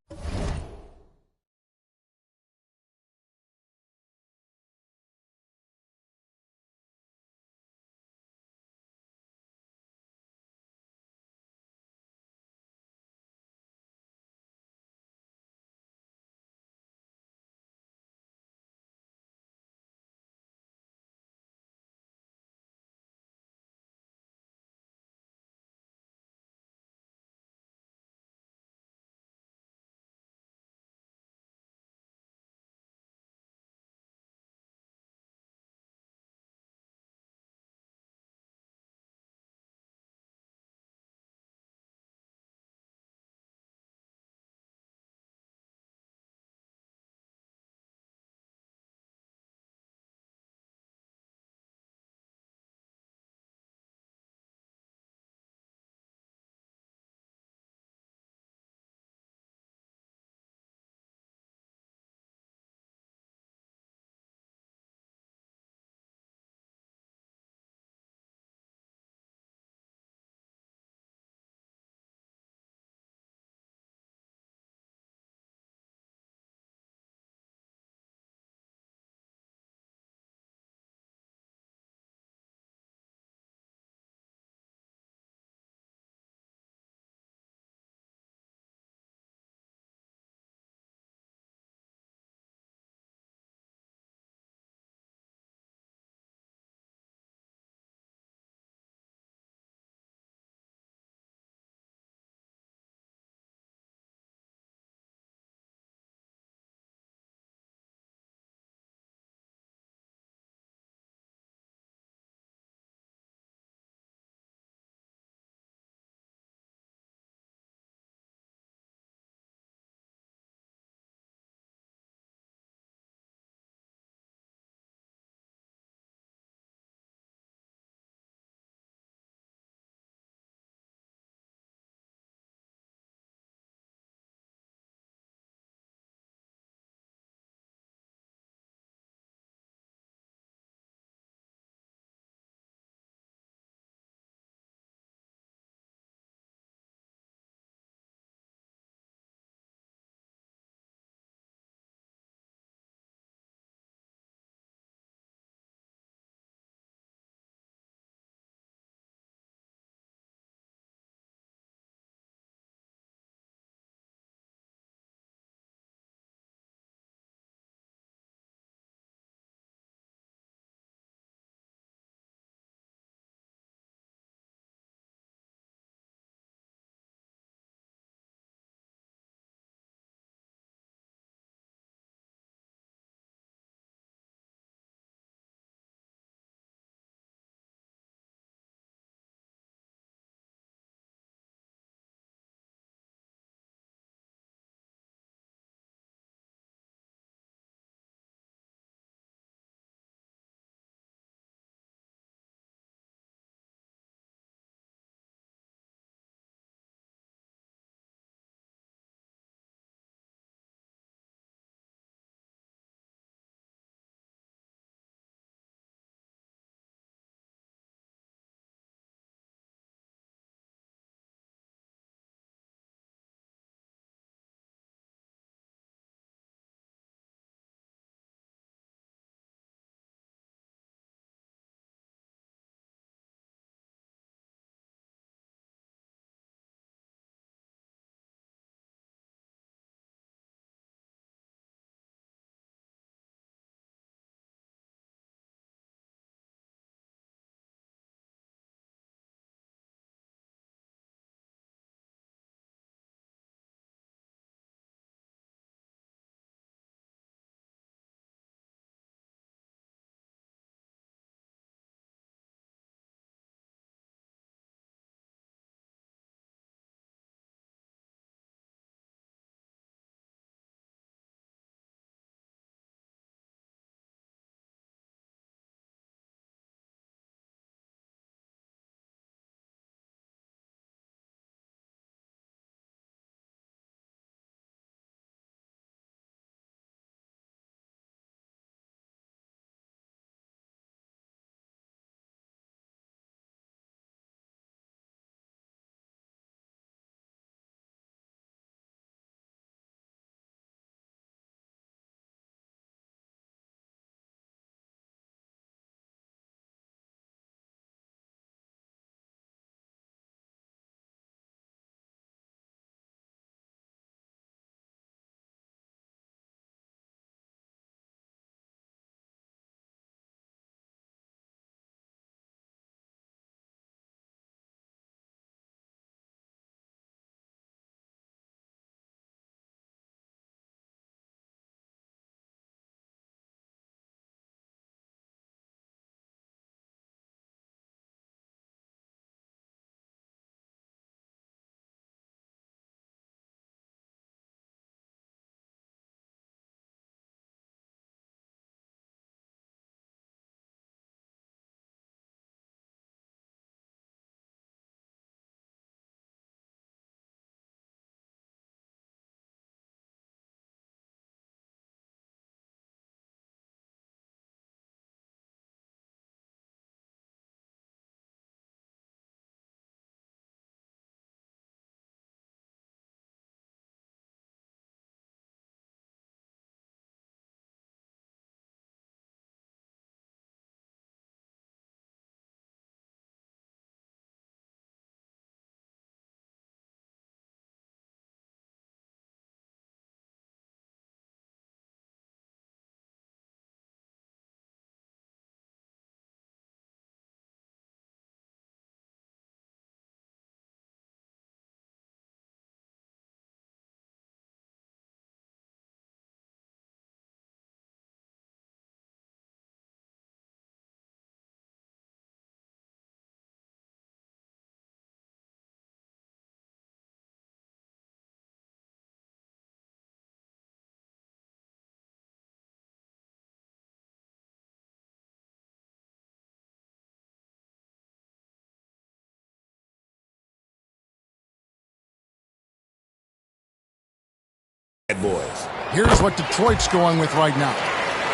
boys. Here's what Detroit's going with right now.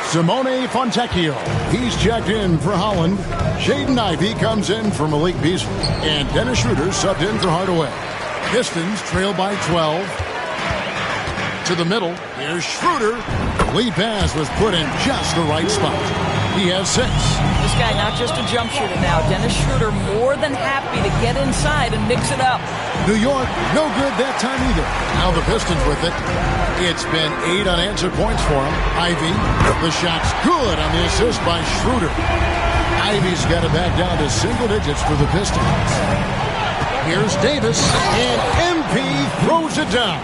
Simone Fontecchio, he's checked in for Holland. Jaden Ivey comes in for Malik Beasley. And Dennis Schroeder subbed in for Hardaway. Pistons trail by 12. To the middle, here's Schroeder. The lead pass was put in just the right spot. He has 6. This guy not just a jump shooter now. Dennis Schroeder more than happy to get inside and mix it up. New York, no good that time either. Now the Pistons with it. It's been 8 unanswered points for him. Ivey, the shot's good on the assist by Schroeder. Ivey's got it back down to single digits for the Pistons. Here's Davis, and MP throws it down.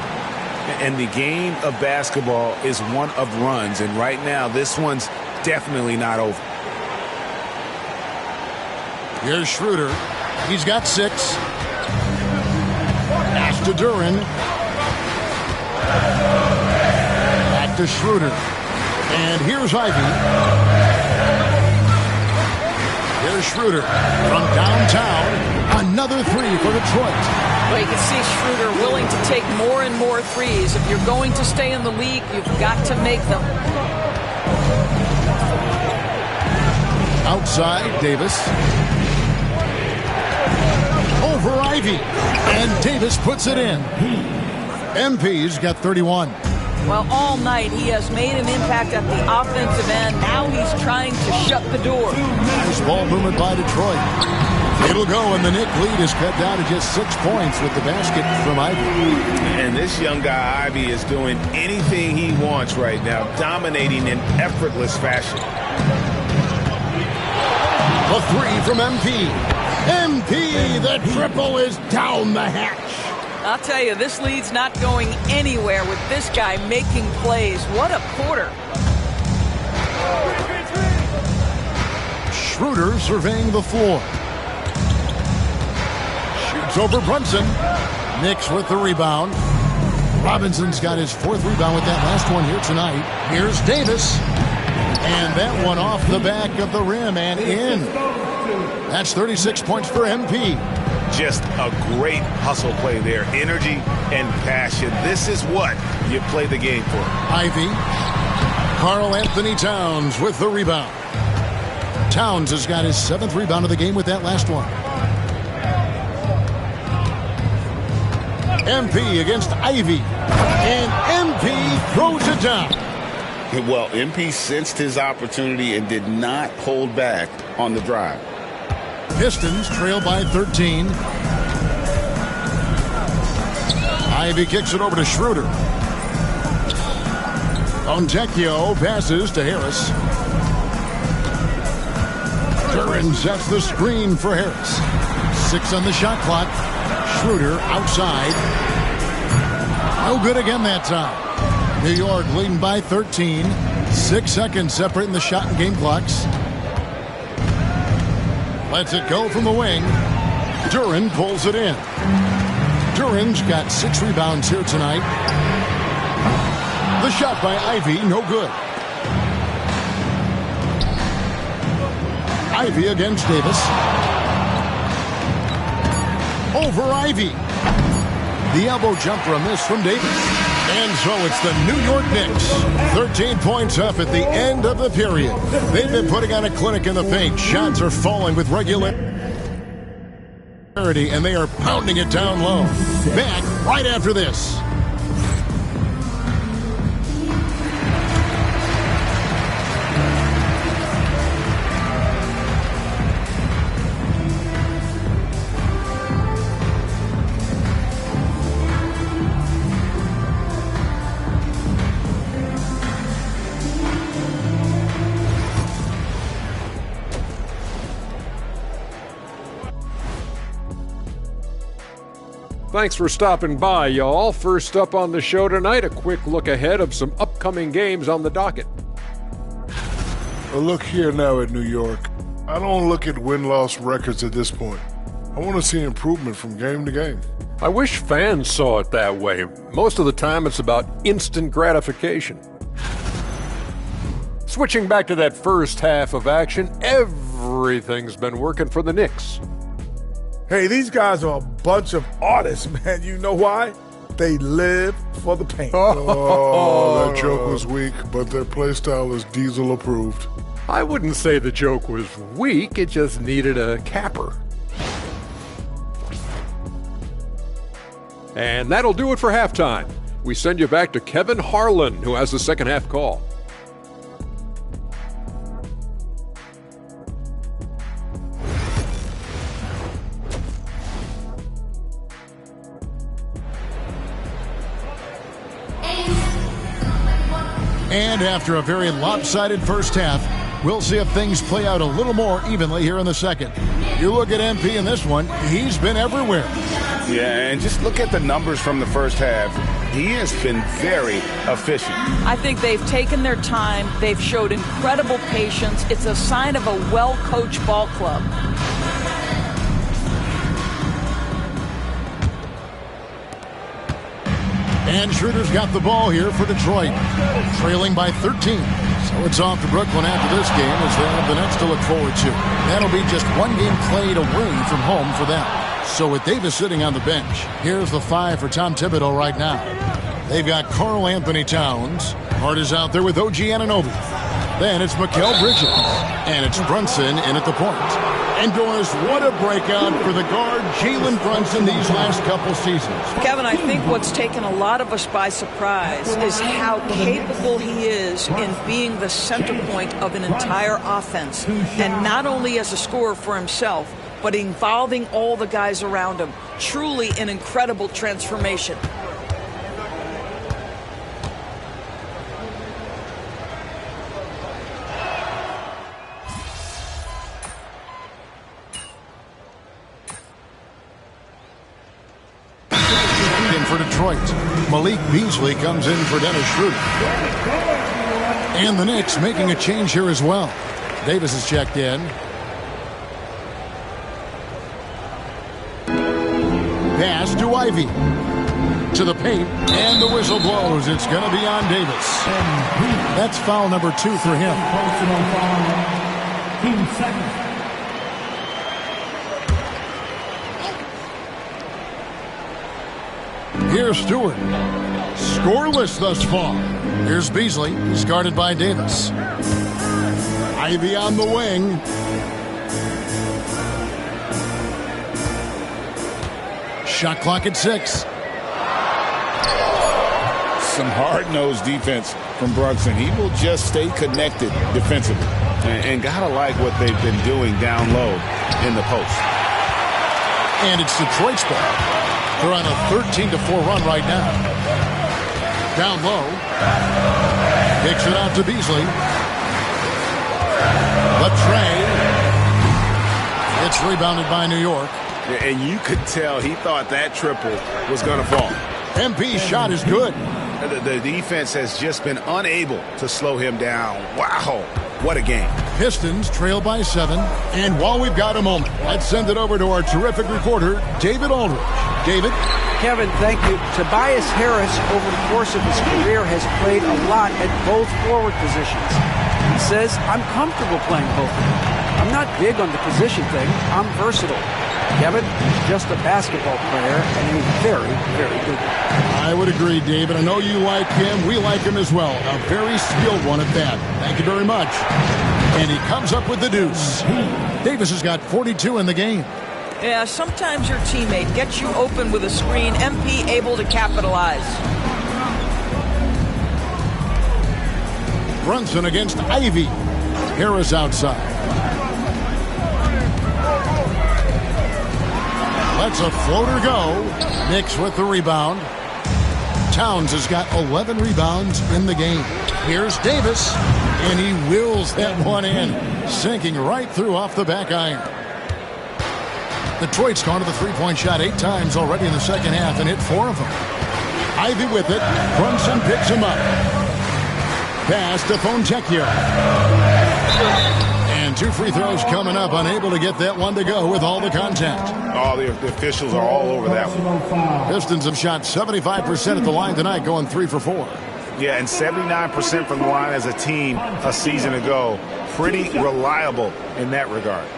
And the game of basketball is one of runs, and right now this one's definitely not over. Here's Schroeder. He's got 6. Pass to Duren. Back to Schroeder. And here's Ivey. Here's Schroeder from downtown. Another 3 for Detroit. Well, you can see Schroeder willing to take more and more threes. If you're going to stay in the league, you've got to make them. Outside, Davis. Over Ivey. And Davis puts it in. MP's got 31. Well, all night he has made an impact at the offensive end. Now he's trying to shut the door. Nice ball movement by Detroit. It'll go, and the Knick lead is cut down to just 6 points with the basket from Ivey. And this young guy, Ivey, is doing anything he wants right now, dominating in effortless fashion. A 3 from MP. MP, the triple is down the hatch. I'll tell you, this lead's not going anywhere with this guy making plays. What a quarter. Schroeder surveying the floor. Shoots over Brunson. Knicks with the rebound. Robinson's got his 4th rebound with that last one here tonight. Here's Davis. And that one off the back of the rim and in. That's 36 points for MP. Just a great hustle play there. Energy and passion. This is what you play the game for. Ivey. Karl Anthony Towns with the rebound. Towns has got his 7th rebound of the game with that last one. MP against Ivey. And MP throws it down. Well, MP sensed his opportunity and did not hold back on the drive. Pistons trail by 13. Ivey kicks it over to Schroeder. Fontecchio passes to Harris. Duren sets the screen for Harris. 6 on the shot clock. Schroeder outside. No good again that time. New York leading by 13. 6 seconds separating the shot and game clocks. Lets it go from the wing. Duren pulls it in. Duren's got 6 rebounds here tonight. The shot by Ivey, no good. Ivey against Davis. Over Ivey. The elbow jumper, a miss from Davis. And so it's the New York Knicks. 13 points up at the end of the period. They've been putting on a clinic in the paint. Shots are falling with regularity, and they are pounding it down low. Back right after this. Thanks for stopping by, y'all. First up on the show tonight, a quick look ahead of some upcoming games on the docket. A look here now at New York. I don't look at win-loss records at this point. I want to see improvement from game to game. I wish fans saw it that way. Most of the time, it's about instant gratification. Switching back to that first half of action, everything's been working for the Knicks. Hey, these guys are a bunch of artists, man. You know why? They live for the paint. Oh, that joke was weak, but their play style is Diesel approved. I wouldn't say the joke was weak, it just needed a capper. And that'll do it for halftime. We send you back to Kevin Harlan, who has the second half call. And after a very lopsided first half, we'll see if things play out a little more evenly here in the second. You look at MP in this one, he's been everywhere. Yeah, and just look at the numbers from the first half. He has been very efficient. I think they've taken their time. They've showed incredible patience. It's a sign of a well-coached ball club. And Schroeder's got the ball here for Detroit, trailing by 13. So it's off to Brooklyn after this game as they have the Nets to look forward to. That'll be just one game played away from home for them. So with Davis sitting on the bench, here's the 5 for Tom Thibodeau right now. They've got Karl Anthony Towns. Hart is out there with OG Anunoby. Then it's Mikal Bridges. And it's Brunson in at the point. And Doris, what a breakout for the guard Jalen Brunson these last couple seasons. Kevin, I think what's taken a lot of us by surprise is how capable he is in being the center point of an entire offense. And not only as a scorer for himself, but involving all the guys around him. Truly an incredible transformation. For Detroit, Malik Beasley comes in for Dennis Schroeder. And the Knicks making a change here as well. Davis is checked in. Pass to Ivy. To the paint, and the whistle blows. It's going to be on Davis. That's foul number 2 for him. Team second. Here's Stewart. Scoreless thus far. Here's Beasley. He's guarded by Davis. Ivy on the wing. Shot clock at 6. Some hard-nosed defense from Brunson. He will just stay connected defensively. And gotta like what they've been doing down low in the post. And it's Detroit's ball. They're on a 13-4 run right now. Down low. Kicks it out to Beasley. The tray. It's rebounded by New York. And you could tell he thought that triple was going to fall. MP's shot is good. The defense has just been unable to slow him down. Wow, what a game. Pistons trail by 7. And while we've got a moment, let's send it over to our terrific reporter, David Aldridge. David? Kevin, thank you. Tobias Harris, over the course of his career, has played a lot at both forward positions. He says, I'm comfortable playing both of them. I'm not big on the position thing. I'm versatile. Kevin, he's just a basketball player and a very, very good one. I would agree, David. I know you like him. We like him as well. A very skilled one at that. Thank you very much. And he comes up with the deuce. Davis has got 42 in the game. Yeah, sometimes your teammate gets you open with a screen. MP able to capitalize. Brunson against Ivy. Harris outside. Lets a floater go. Knicks with the rebound. Towns has got 11 rebounds in the game. Here's Davis, and he wills that one in, sinking right through off the back iron. Detroit's gone to the three-point shot 8 times already in the second half and hit 4 of them. Ivy with it. Brunson picks him up. Pass to Fontecchio. And 2 free throws coming up, unable to get that one to go with all the contact. Oh, the officials are all over that one. Pistons have shot 75% at the line tonight, going 3 for 4. Yeah, and 79% from the line as a team a season ago. Pretty reliable in that regard.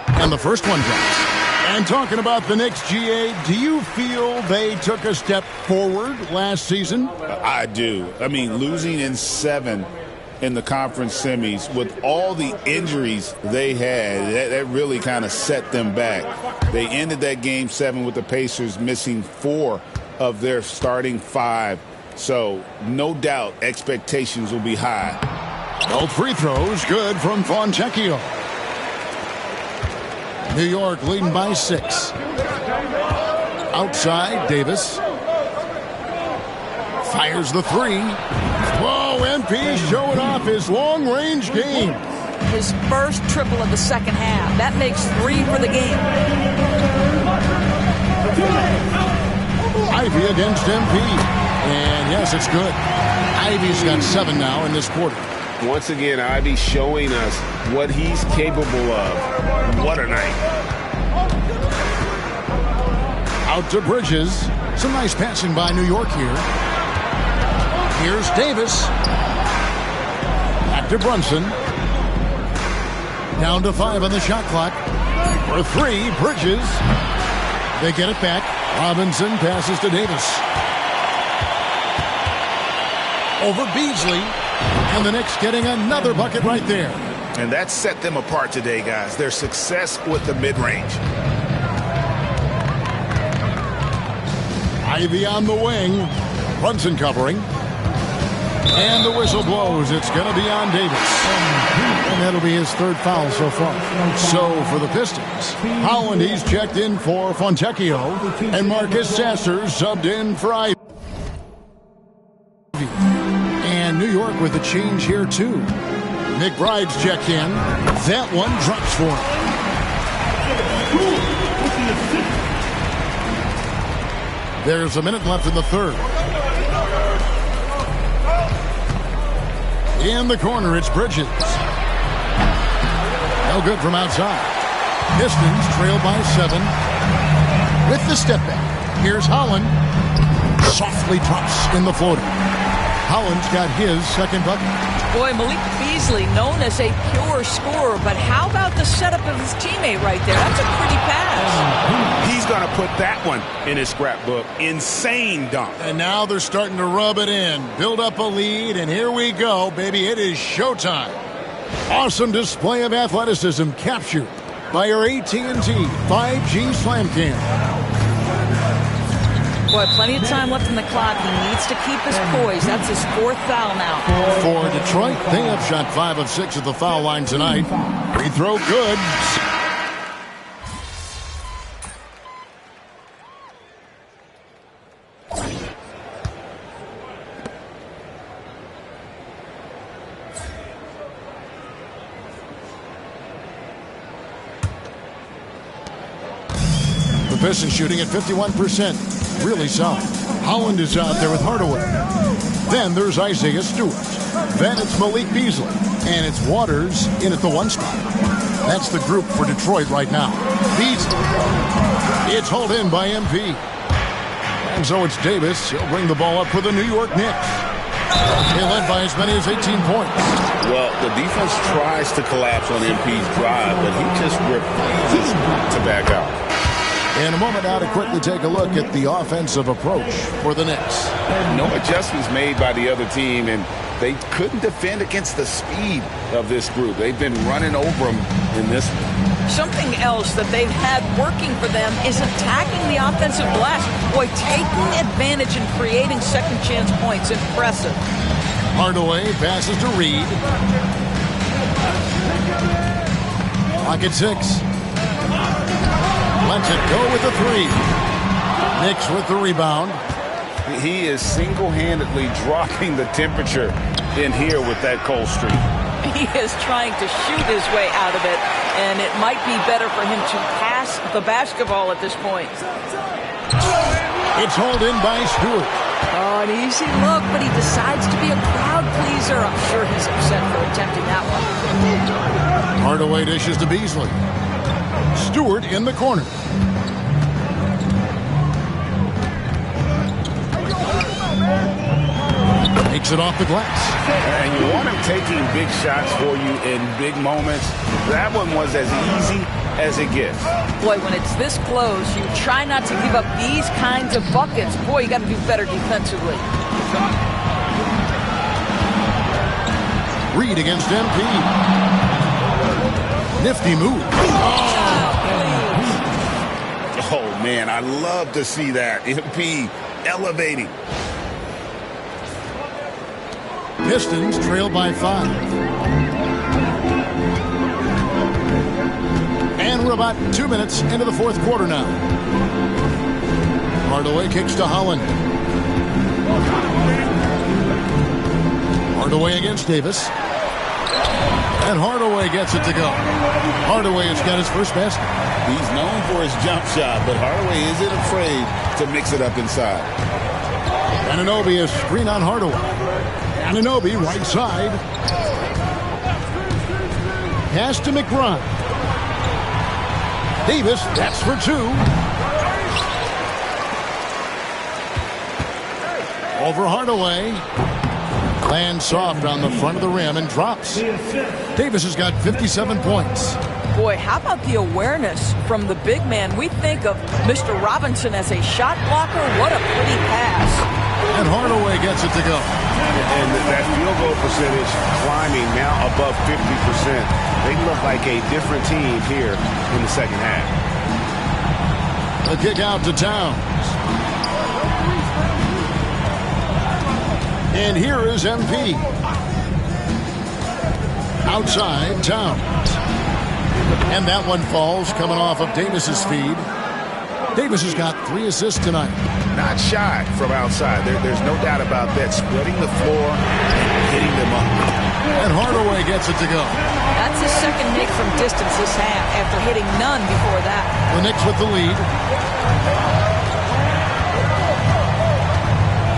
And the first one drops. And talking about the Knicks, GA, do you feel they took a step forward last season? I do. I mean, losing in 7 in the conference semis with all the injuries they had, that really kind of set them back. They ended that game 7 with the Pacers missing 4 of their starting 5. So no doubt expectations will be high. Both free throws good from Fontecchio. New York leading by 6. Outside, Davis. Fires the 3. Whoa, MP showing off his long-range game. His first triple of the second half. That makes 3 for the game. Ivy against MP. And yes, it's good. Ivy's got 7 now in this quarter. Once again, Ivy showing us what he's capable of. What a night. Out to Bridges. Some nice passing by New York here. Here's Davis. Back to Brunson. Down to 5 on the shot clock. For 3, Bridges. They get it back. Robinson passes to Davis. Over Beasley. And the Knicks getting another bucket right there. And that set them apart today, guys. Their success with the mid-range. Ivy on the wing. Brunson covering. And the whistle blows. It's going to be on Davis. And that'll be his 3rd foul so far. So for the Pistons, Holland, he's checked in for Fontecchio. And Marcus Sasser subbed in for Ivy. And New York with a change here, too. McBride's checked in. That one drops for him. There's a minute left in the 3rd. In the corner, it's Bridges. No good from outside. Pistons trail by 7. With the step back. Here's Holland. Softly drops in the floater. Holland's got his 2nd bucket. Boy, Malik Beasley, known as a pure scorer, but how about the setup of his teammate right there? That's a pretty pass. He's going to put that one in his scrapbook. Insane dunk. And now they're starting to rub it in. Build up a lead, and here we go, baby. It is showtime. Awesome display of athleticism captured by our AT&T 5G Slam Cam. Boy, plenty of time left in the clock. He needs to keep his poise. That's his 4th foul now. For Detroit, they have shot 5 of 6 at the foul line tonight. Free throw good. The Pistons shooting at 51%. Really solid. Holland is out there with Hardaway. Then there's Isaiah Stewart. Then it's Malik Beasley. And it's Waters in at the 1 spot. That's the group for Detroit right now. Beasley. It's hauled in by MP. And so it's Davis. He'll bring the ball up for the New York Knicks. They led by as many as 18 points. Well, the defense tries to collapse on MP's drive, but he just refuses to back out. In a moment now to quickly take a look at the offensive approach for the Knicks. No adjustments made by the other team, and they couldn't defend against the speed of this group. They've been running over them in this one. Something else that they've had working for them is attacking the offensive glass. Boy, taking advantage and creating second chance points. Impressive. Hardaway passes to Reed. Clock at 6. Lets it go with the 3. Knicks with the rebound. He is single-handedly dropping the temperature in here with that cold streak. He is trying to shoot his way out of it, and it might be better for him to pass the basketball at this point. It's hauled in by Stewart. Oh, an easy look, but he decides to be a crowd pleaser. I'm sure he's upset for attempting that one. Hardaway dishes to Beasley. Stewart in the corner. Takes it off the glass. And you want him taking big shots for you in big moments. That one was as easy as it gets. Boy, when it's this close, you try not to give up these kinds of buckets. Boy, you got to do better defensively. Reed against MP. Nifty move. Oh, man, I love to see that. MP elevating. Pistons trail by 5. And we're about 2 minutes into the fourth quarter now. Hardaway kicks to Holland. Hardaway against Davis. And Hardaway gets it to go. Hardaway has got his first basket. He's known for his jump shot, but Hardaway isn't afraid to mix it up inside. Anunoby is screen on Hardaway. Anunoby right side. Pass to McBride. Davis, that's for 2. Over Hardaway. Lands soft on the front of the rim and drops. Davis has got 57 points. Boy, how about the awareness from the big man? We think of Mr. Robinson as a shot blocker. What a pretty pass. And Hardaway gets it to go. And that field goal percentage climbing now above 50%. They look like a different team here in the second half. A kick out to Towns. And here is MP. Outside, Towns. And that one falls coming off of Davis's feed. Davis has got 3 assists tonight. Not shy from outside. There's no doubt about that. Spreading the floor and hitting them up. And Hardaway gets it to go. That's his second make from distance this half after hitting none before that. The Knicks with the lead.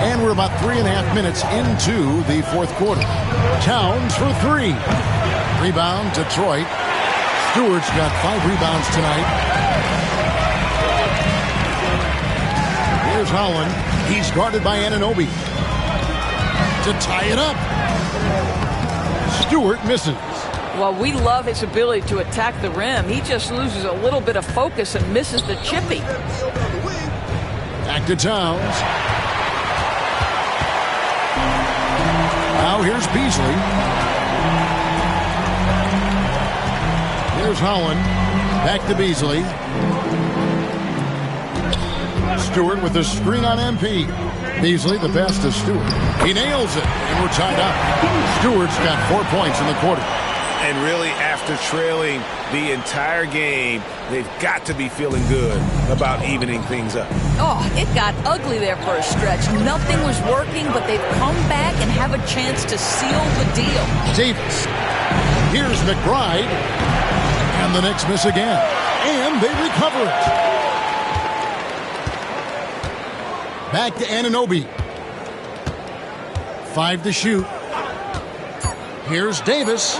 And we're about 3.5 minutes into the fourth quarter. Towns for 3. Rebound, Detroit. Stewart's got 5 rebounds tonight. Here's Holland. He's guarded by Anunoby. To tie it up. Stewart misses. Well, we love his ability to attack the rim. He just loses a little bit of focus and misses the chippy. Back to Towns. Now here's Beasley. Here's Holland. Back to Beasley. Stewart with the screen on MP. Beasley, the pass to Stewart. He nails it, and we're tied up. Stewart's got 4 points in the quarter. And really, after trailing the entire game, they've got to be feeling good about evening things up. Oh, it got ugly there for a stretch. Nothing was working, but they've come back and have a chance to seal the deal. Davis. Here's McBride. And the Knicks miss again. And they recover it. Back to Anunoby. 5 to shoot. Here's Davis.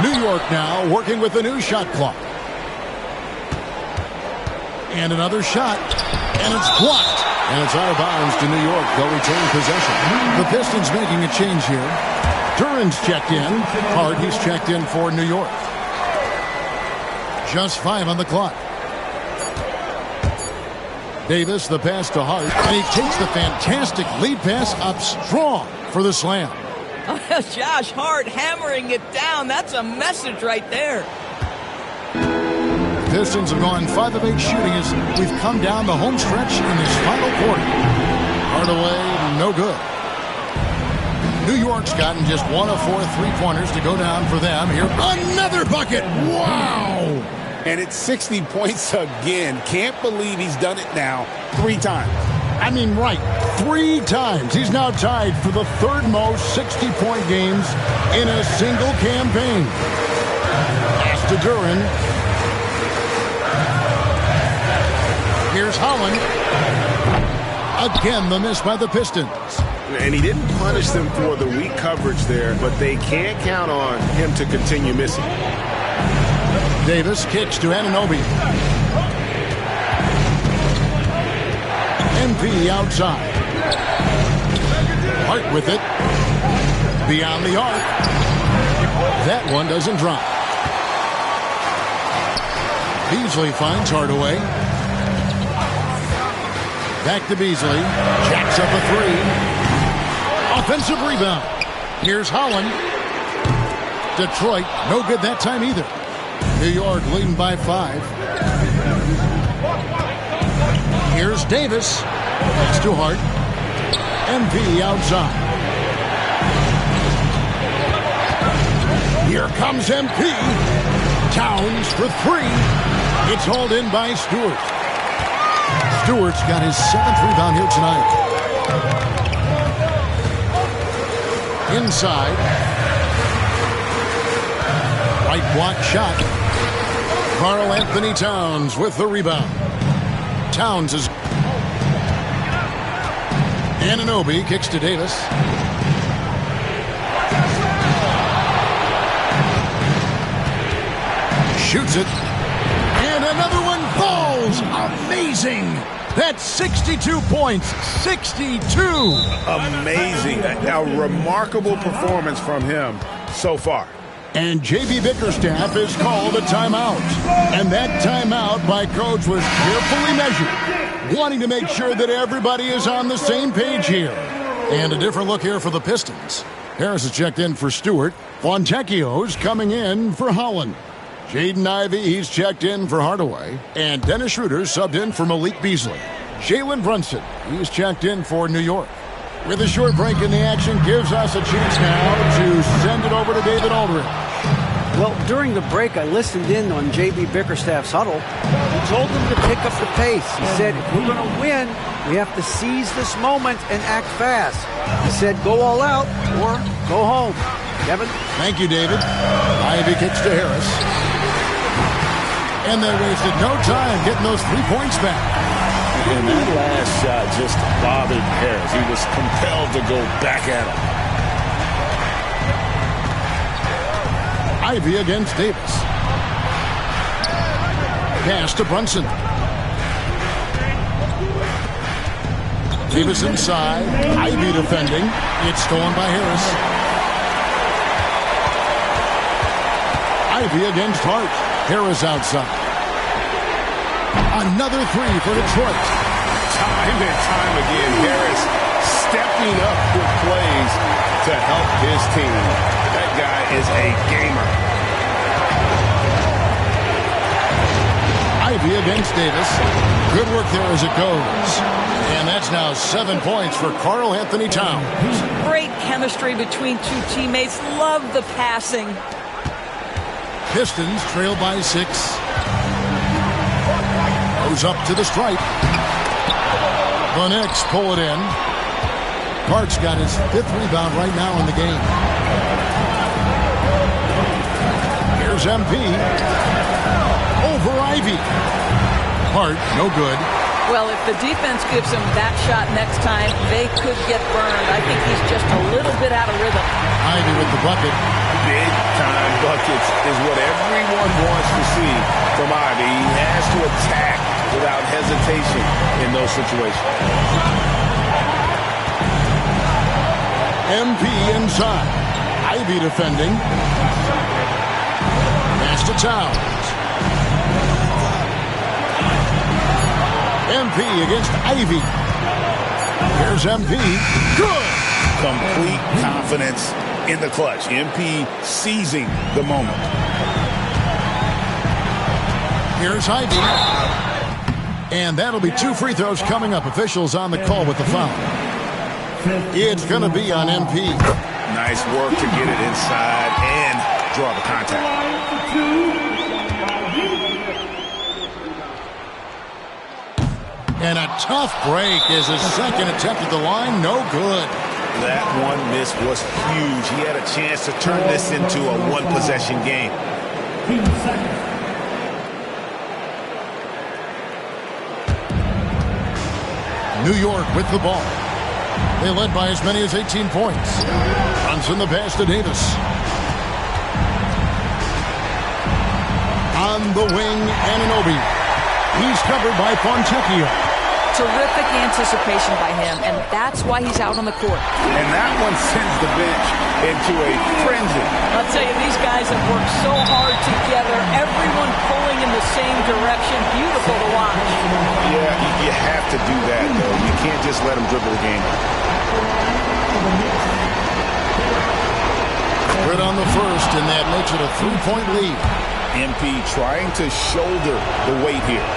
New York now working with the new shot clock. And another shot. And it's blocked. And it's out of bounds to New York. They'll retain possession. The Pistons making a change here. Duran's checked in. Hart, he's checked in for New York. Just 5 on the clock. Davis, the pass to Hart. And he takes the fantastic lead pass up strong for the slam. Oh, Josh Hart hammering it down. That's a message right there. Pistons have gone 5 of 8 shooting as we've come down the home stretch in this final quarter. Hardaway, no good. New York's gotten just 1 of 4 3-pointers to go down for them. Here, another bucket. Wow. And it's 60 points again. Can't believe he's done it now 3 times. I mean, right, 3 times. He's now tied for the 3rd most 60-point games in a single campaign. Pass to Duran. Here's Holland. Again, the miss by the Pistons. And he didn't punish them for the weak coverage there, but they can't count on him to continue missing. Davis kicks to Anunoby. MP outside. Hart with it. Beyond the arc. That one doesn't drop. Beasley finds Hardaway. Back to Beasley. Jacks up a three. Offensive rebound. Here's Holland. Detroit, no good that time either. New York leading by 5. Here's Davis. Next to Hart. MP outside. Here comes MP. Towns for 3. It's hauled in by Stewart. Stewart's got his 7th rebound here tonight. Inside. Right block shot. Karl Anthony Towns with the rebound. Towns is... Anunoby kicks to Davis. Shoots it. And another one falls. Amazing. That's 62 points. 62. Amazing. A remarkable performance from him so far. And J.B. Bickerstaff has called a timeout. And that timeout by Coach was carefully measured, wanting to make sure that everybody is on the same page here. And a different look here for the Pistons. Harris is checked in for Stewart. Fontecchio's coming in for Holland. Jaden Ivey, he's checked in for Hardaway. And Dennis Schroeder's subbed in for Malik Beasley. Jalen Brunson, he's checked in for New York. With a short break in the action, gives us a chance now to send it over to David Aldridge. Well, during the break, I listened in on J.B. Bickerstaff's huddle. He told them to pick up the pace. He said, if we're going to win, we have to seize this moment and act fast. He said, go all out or go home. Kevin? Thank you, David. Ivy kicks to Harris. And they wasted no time getting those 3 points back. And that last shot just bothered Harris. He was compelled to go back at him. Ivy against Davis. Pass to Brunson. Davis inside. Ivy defending. It's stolen by Harris. Ivy against Hart. Harris outside. Another 3 for Detroit. Time and time again, Harris stepping up with plays to help his team. That guy is a gamer. Ivy against Davis. Good work there as it goes. And that's now 7 points for Karl Anthony Towns. Great chemistry between two teammates. Love the passing. Pistons trail by 6. Goes up to the stripe. The Knicks pull it in. Hart's got his 5th rebound right now in the game. Here's MP. Over Ivy. Hart, no good. Well, if the defense gives him that shot next time, they could get burned. I think he's just a little bit out of rhythm. Ivy with the bucket. Big-time buckets is what everyone wants to see from Ivy. He has to attack without hesitation in those situations. MP inside. Ivy defending. Pass to Towns. MP against Ivy. Here's MP. Good. Complete confidence in the clutch. MP seizing the moment. Here's Ivy. And that'll be 2 free throws coming up. Officials on the call with the foul. It's going to be on MP. Nice work to get it inside and draw the contact. And a tough break is his second attempt at the line. No good. That one miss was huge. He had a chance to turn this into a one-possession game. New York with the ball. They led by as many as 18 points. Brunson the pass to Davis. On the wing, Anunoby. He's covered by Fontecchio. Terrific anticipation by him, and that's why he's out on the court. And that one sends the bench into a frenzy. I'll tell you, these guys have worked so hard together, everyone pulling in the same direction. Beautiful to watch. Yeah, you have to do that, though. You can't just let them dribble the game. Good on the first, and that makes it a 3-point lead. MP trying to shoulder the weight here.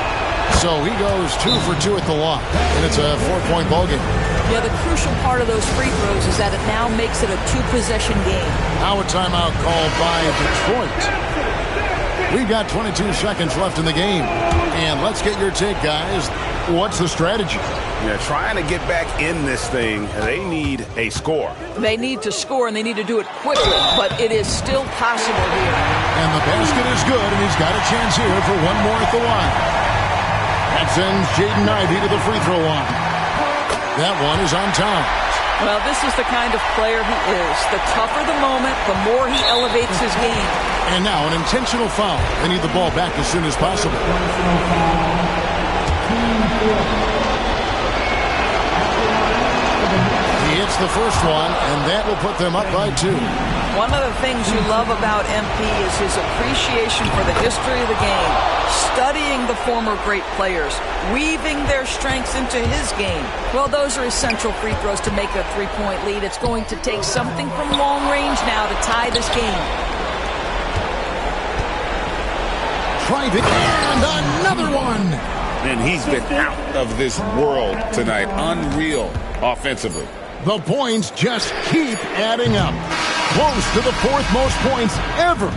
So he goes 2 for 2 at the line, and it's a 4-point ball game. Yeah, the crucial part of those free throws is that it now makes it a 2-possession game. Now a timeout called by Detroit. We've got 22 seconds left in the game. And let's get your take, guys. What's the strategy? Yeah, trying to get back in this thing, they need a score. They need to score, and they need to do it quickly, but it is still possible here. And the basket is good, and he's got a chance here for one more at the line. That sends Jaden Ivey to the free throw line. That one is on time. Well, this is the kind of player he is. The tougher the moment, the more he elevates his game. And now an intentional foul. They need the ball back as soon as possible. He hits the first one, and that will put them up by 2. One of the things you love about MP is his appreciation for the history of the game, studying the former great players, weaving their strengths into his game. Well, those are essential free throws to make a 3-point lead. It's going to take something from long range now to tie this game. Driving, and another one. And he's been out of this world tonight. Unreal offensively. The points just keep adding up. Close to the 4th most points ever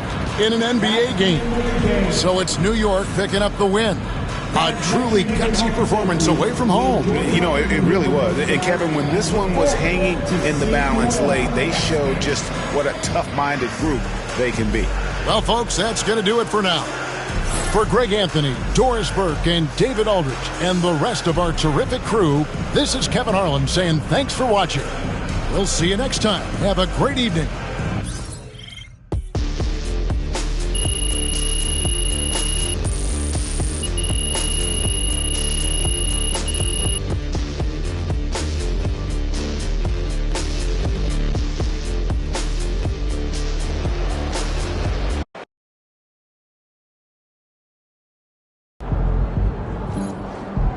in an NBA game. So it's New York picking up the win. A truly gutsy performance away from home. You know, it really was. And Kevin, when this one was hanging in the balance late, they showed just what a tough-minded group they can be. Well, folks, that's going to do it for now. For Greg Anthony, Doris Burke, and David Aldridge, and the rest of our terrific crew, this is Kevin Harlan saying thanks for watching. We'll see you next time. Have a great evening.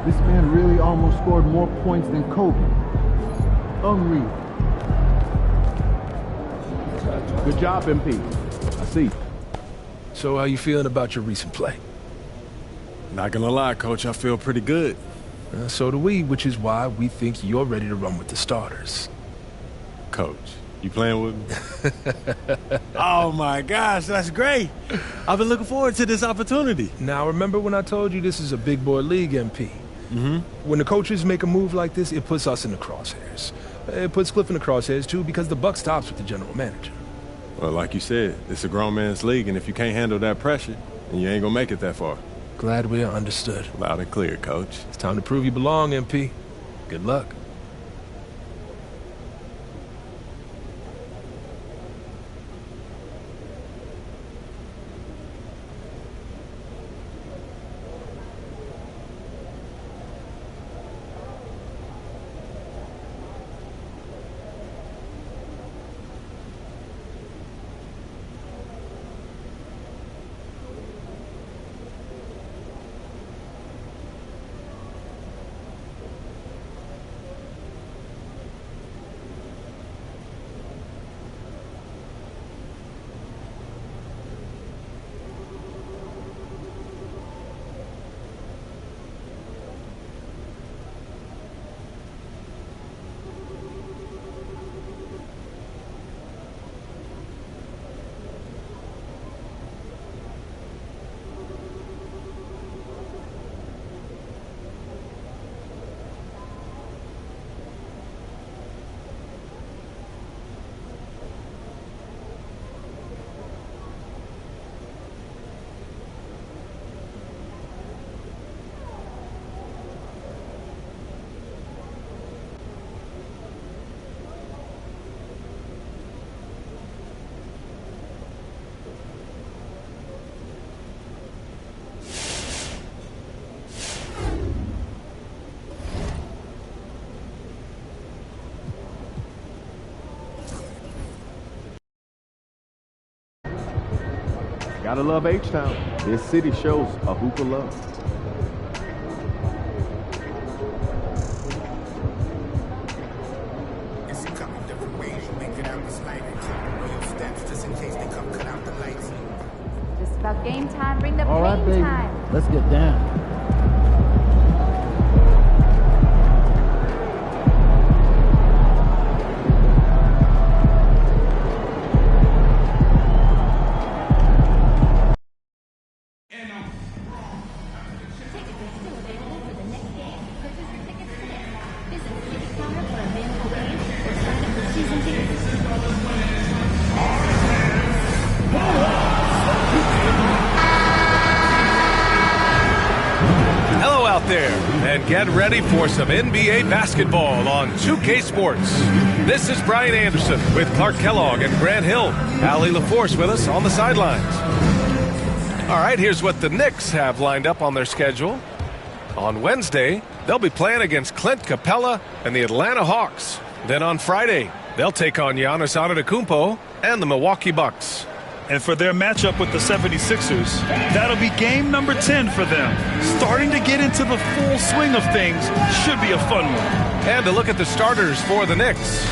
This man really almost scored more points than Kobe. Unreal. Good job, MP. I see. So how you feeling about your recent play? Not gonna lie, Coach, I feel pretty good. So do we, which is why we think you're ready to run with the starters. Coach, you playing with me? Oh my gosh, that's great. I've been looking forward to this opportunity. Now remember when I told you this is a big boy league, MP? Mm-hmm. When the coaches make a move like this, it puts us in the crosshairs. It puts Cliff in the crosshairs too, because the buck stops with the general manager. Well, like you said, it's a grown man's league, and if you can't handle that pressure, then you ain't gonna make it that far. Glad we are understood. Loud and clear, Coach. It's time to prove you belong, MP. Good luck. Gotta love H-Town. This city shows a hoop of love. Just about game time. Bring the All right, pain baby. time. Let's get down. Hello out there, and get ready for some NBA basketball on 2K Sports. This is Brian Anderson with Clark Kellogg and Grant Hill. Allie LaForce with us on the sidelines. All right, here's what the Knicks have lined up on their schedule. On Wednesday, they'll be playing against Clint Capella and the Atlanta Hawks. Then on Friday, they'll take on Giannis Antetokounmpo and the Milwaukee Bucks. And for their matchup with the 76ers, that'll be game number 10 for them. Starting to get into the full swing of things. Should be a fun one. And to look at the starters for the Knicks.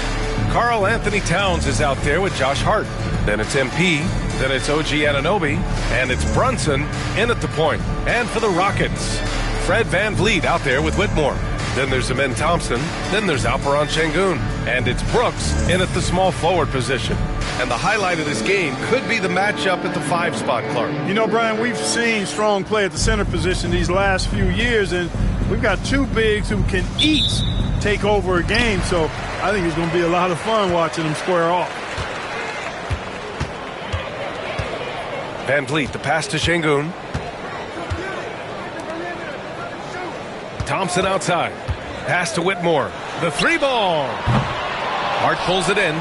Karl Anthony Towns is out there with Josh Hart. Then it's MP. Then it's OG Anunoby. And it's Brunson in at the point. And for the Rockets, Fred VanVleet out there with Whitmore. Then there's Amen Thompson. Then there's Alperen Şengün. And it's Brooks in at the small forward position. And the highlight of this game could be the matchup at the 5 spot, Clark. You know, Brian, we've seen strong play at the center position these last few years, and we've got two bigs who can each take over a game. So I think it's going to be a lot of fun watching them square off. VanVleet, the pass to Şengün. Thompson outside. Pass to Whitmore. The 3-ball. Hart pulls it in.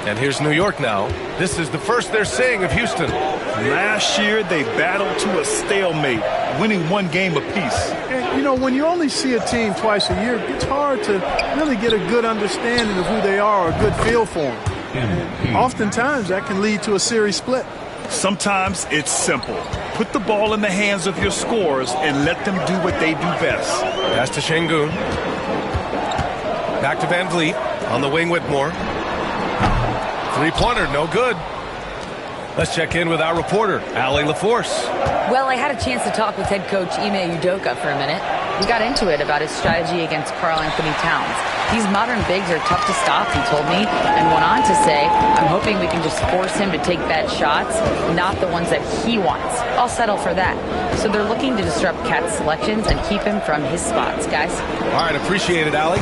And here's New York now. This is the first they're seeing of Houston. Last year, they battled to a stalemate, winning one game apiece. And, you know, when you only see a team twice a year, it's hard to really get a good understanding of who they are, a good feel for them. And oftentimes, that can lead to a series split. Sometimes it's simple. Put the ball in the hands of your scorers and let them do what they do best. Pass to Şengün. Back to VanVleet. On the wing, Whitmore. Three-pointer, no good. Let's check in with our reporter, Allie LaForce. Well, I had a chance to talk with head coach Ime Udoka for a minute. We got into it about his strategy against Karl Anthony Towns. These modern bigs are tough to stop, he told me, and went on to say, I'm hoping we can just force him to take bad shots, not the ones that he wants. I'll settle for that. So they're looking to disrupt Cat's selections and keep him from his spots, guys. All right, appreciate it, Allie.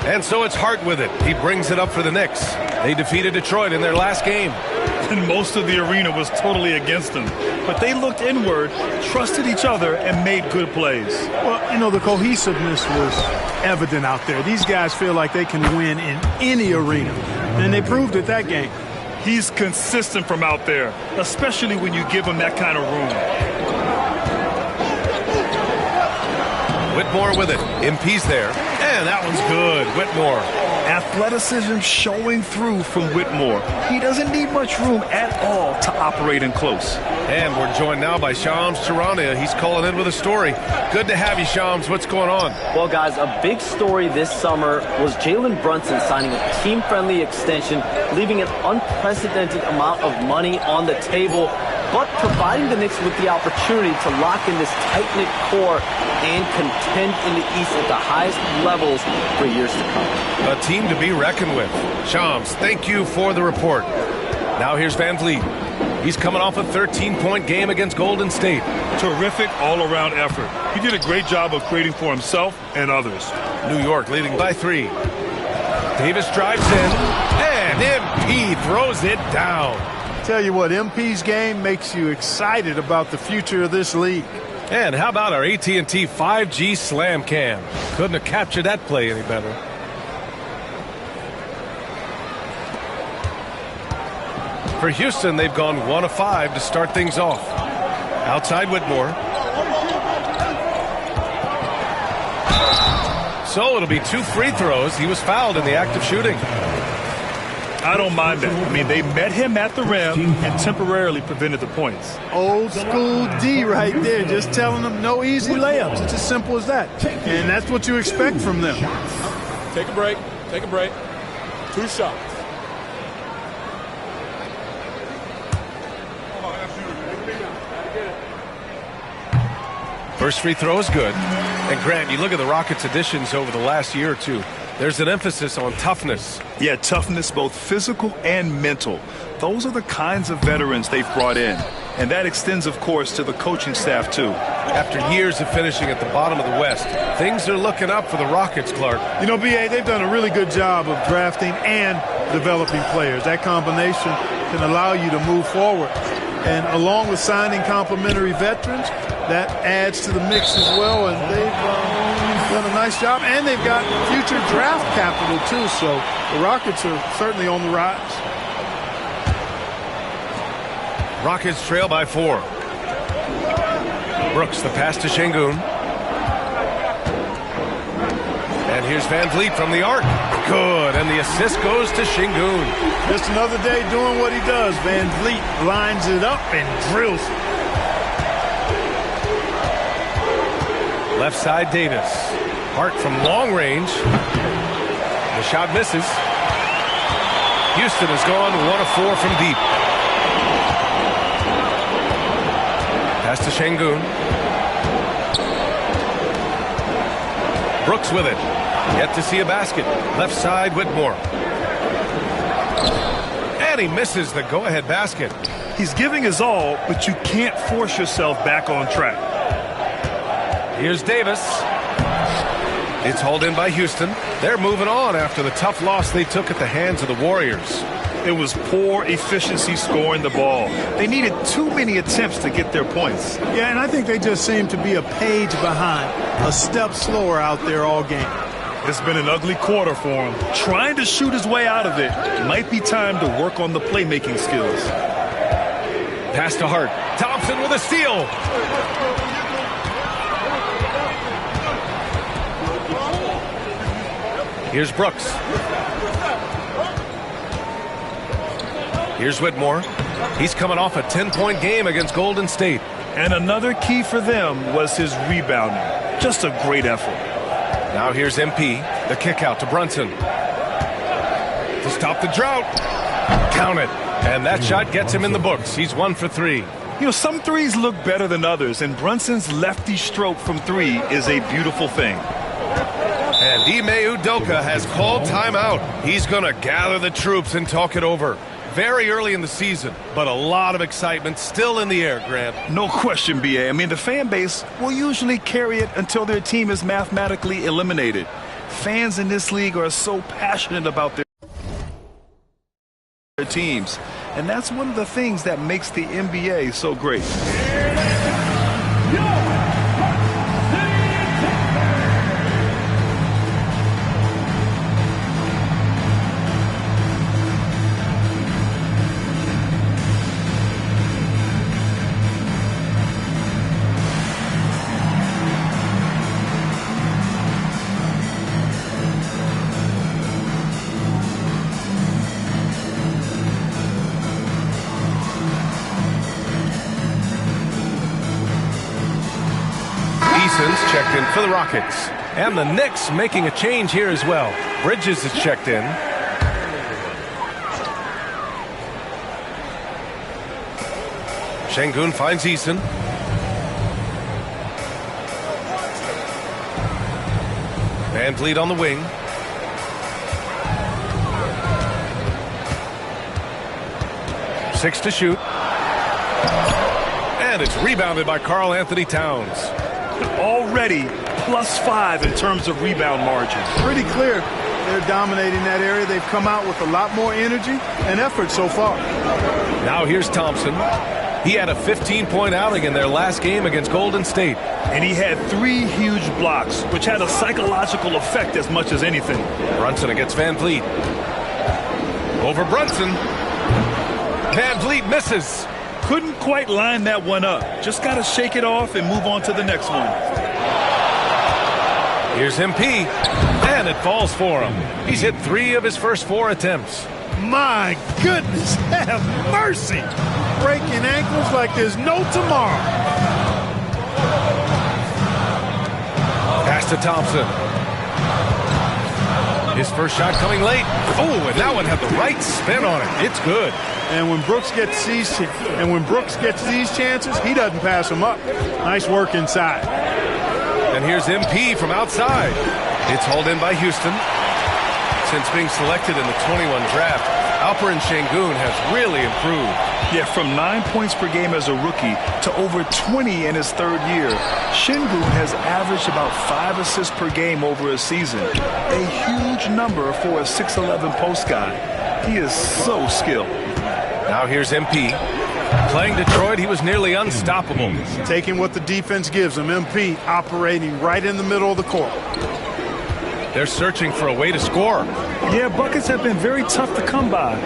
And so it's Hart with it. He brings it up for the Knicks. They defeated Detroit in their last game. And most of the arena was totally against them. But they looked inward, trusted each other, and made good plays. Well, you know, the cohesiveness was evident out there. These guys feel like they can win in any arena. And they proved it that game. He's consistent from out there, especially when you give him that kind of room. Whitmore with it. MP's there. And that one's good. Whitmore. Athleticism showing through from Whitmore. He doesn't need much room at all to operate in close. And we're joined now by Shams Charania. He's calling in with a story. Good to have you, Shams. What's going on? Well, guys, a big story this summer was Jalen Brunson signing a team-friendly extension, leaving an unprecedented amount of money on the table, but providing the Knicks with the opportunity to lock in this tight-knit core and contend in the East at the highest levels for years to come. A team to be reckoned with. Shams, thank you for the report. Now here's VanVleet. He's coming off a 13-point game against Golden State. Terrific all-around effort. He did a great job of creating for himself and others. New York leading by 3. Davis drives in, and MP throws it down. Tell you what, MP's game makes you excited about the future of this league. And how about our AT&T 5G Slam Cam? Couldn't have captured that play any better. For Houston, they've gone 1 of 5 to start things off. Outside Whitmore. So it'll be 2 free throws. He was fouled in the act of shooting. I don't mind that. I mean, they met him at the rim and temporarily prevented the points. Old school D right there, just telling them no easy layups. It's as simple as that. And that's what you expect from them. Take a break. Take a break. 2 shots. First free throw is good. And Grant, you look at the Rockets' additions over the last year or two. There's an emphasis on toughness. Yeah, toughness, both physical and mental. Those are the kinds of veterans they've brought in. And that extends, of course, to the coaching staff, too. After years of finishing at the bottom of the West, things are looking up for the Rockets, Clark. You know, B.A., they've done a really good job of drafting and developing players. That combination can allow you to move forward. And along with signing complementary veterans, that adds to the mix as well. And they've done a nice job. And they've got future draft capital, too. So the Rockets are certainly on the rise. Rockets trail by 4. Brooks, the pass to Şengün. And here's Van Vliet from the arc. Good, and the assist goes to Şengün. Just another day doing what he does. Van Vliet lines it up and drills it. Left side, Davis. Hart from long range. The shot misses. Houston has gone 1 of 4 from deep. Pass to Şengün. Brooks with it. Yet to see a basket. Left side, Whitmore. And he misses the go-ahead basket. He's giving his all, but you can't force yourself back on track. Here's Davis. It's hauled in by Houston. They're moving on after the tough loss they took at the hands of the Warriors. It was poor efficiency scoring the ball. They needed too many attempts to get their points. Yeah, and I think they just seem to be a page behind, a step slower out there all game. It's been an ugly quarter for him. Trying to shoot his way out of it. Might be time to work on the playmaking skills. Pass to Hart. Thompson with a steal. Here's Brooks. Here's Whitmore. He's coming off a 10-point game against Golden State. And another key for them was his rebounding. Just a great effort. Now here's MP. The kick out to Brunson. To stop the drought. Count it. And that shot gets him in the books. He's 1 for 3. You know, some threes look better than others, and Brunson's lefty stroke from 3 is a beautiful thing. And Ime Udoka has called timeout. He's going to gather the troops and talk it over. Very early in the season, but a lot of excitement still in the air, Grant. No question, B.A. I mean, the fan base will usually carry it until their team is mathematically eliminated. Fans in this league are so passionate about their teams, and that's one of the things that makes the NBA so great. Checked in for the Rockets. And the Knicks making a change here as well. Bridges is checked in. Şengün finds Eason. Van Vliet on the wing. Six to shoot. And it's rebounded by Karl Anthony Towns. Already +5 in terms of rebound margin. Pretty clear they're dominating that area. They've come out with a lot more energy and effort so far. Now here's Thompson. He had a 15-point outing in their last game against Golden State. And he had 3 huge blocks, which had a psychological effect as much as anything. Brunson against Van Vliet. Over Brunson. Van Vliet misses. Couldn't quite line that one up. Just got to shake it off and move on to the next one. Here's MP, and it falls for him. He's hit 3 of his first 4 attempts. My goodness, have mercy. Breaking ankles like there's no tomorrow. Pass to Thompson. His first shot coming late. Oh, and that one had the right spin on it. It's good. And when Brooks gets these chances, he doesn't pass them up. Nice work inside. And here's MP from outside. It's hauled in by Houston. Since being selected in the 21 draft, Alperen Şengün has really improved. Yeah, from 9 points per game as a rookie to over 20 in his third year. Şengün has averaged about 5 assists per game over a season. A huge number for a 6'11 post guy. He is so skilled. Now here's MP. Playing Detroit, he was nearly unstoppable. Taking what the defense gives him, MP operating right in the middle of the court. They're searching for a way to score. Yeah, buckets have been very tough to come by.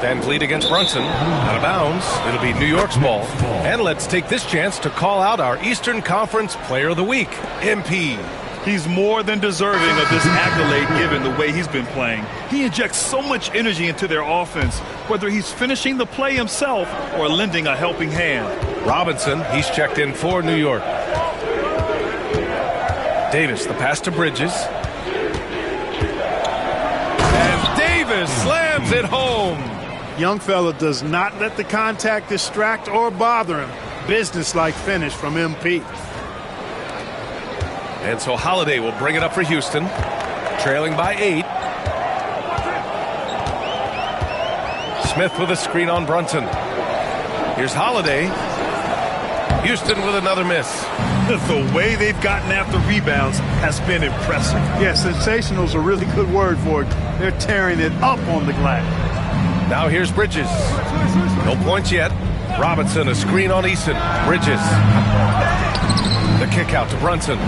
Van Vliet against Brunson. Out of bounds. It'll be New York's ball. And let's take this chance to call out our Eastern Conference Player of the Week, MP. He's more than deserving of this accolade given the way he's been playing. He injects so much energy into their offense, whether he's finishing the play himself or lending a helping hand. Robinson, he's checked in for New York. Davis, the pass to Bridges. And Davis slams it home. Young fella does not let the contact distract or bother him. Business-like finish from MP. And so Holiday will bring it up for Houston, trailing by 8. Smith with a screen on Brunson. Here's Holiday. Houston with another miss. The way they've gotten after rebounds has been impressive. Yeah, sensational is a really good word for it. They're tearing it up on the glass. Now here's Bridges. No points yet. Robinson, a screen on Eason. Bridges. The kick out to Brunson.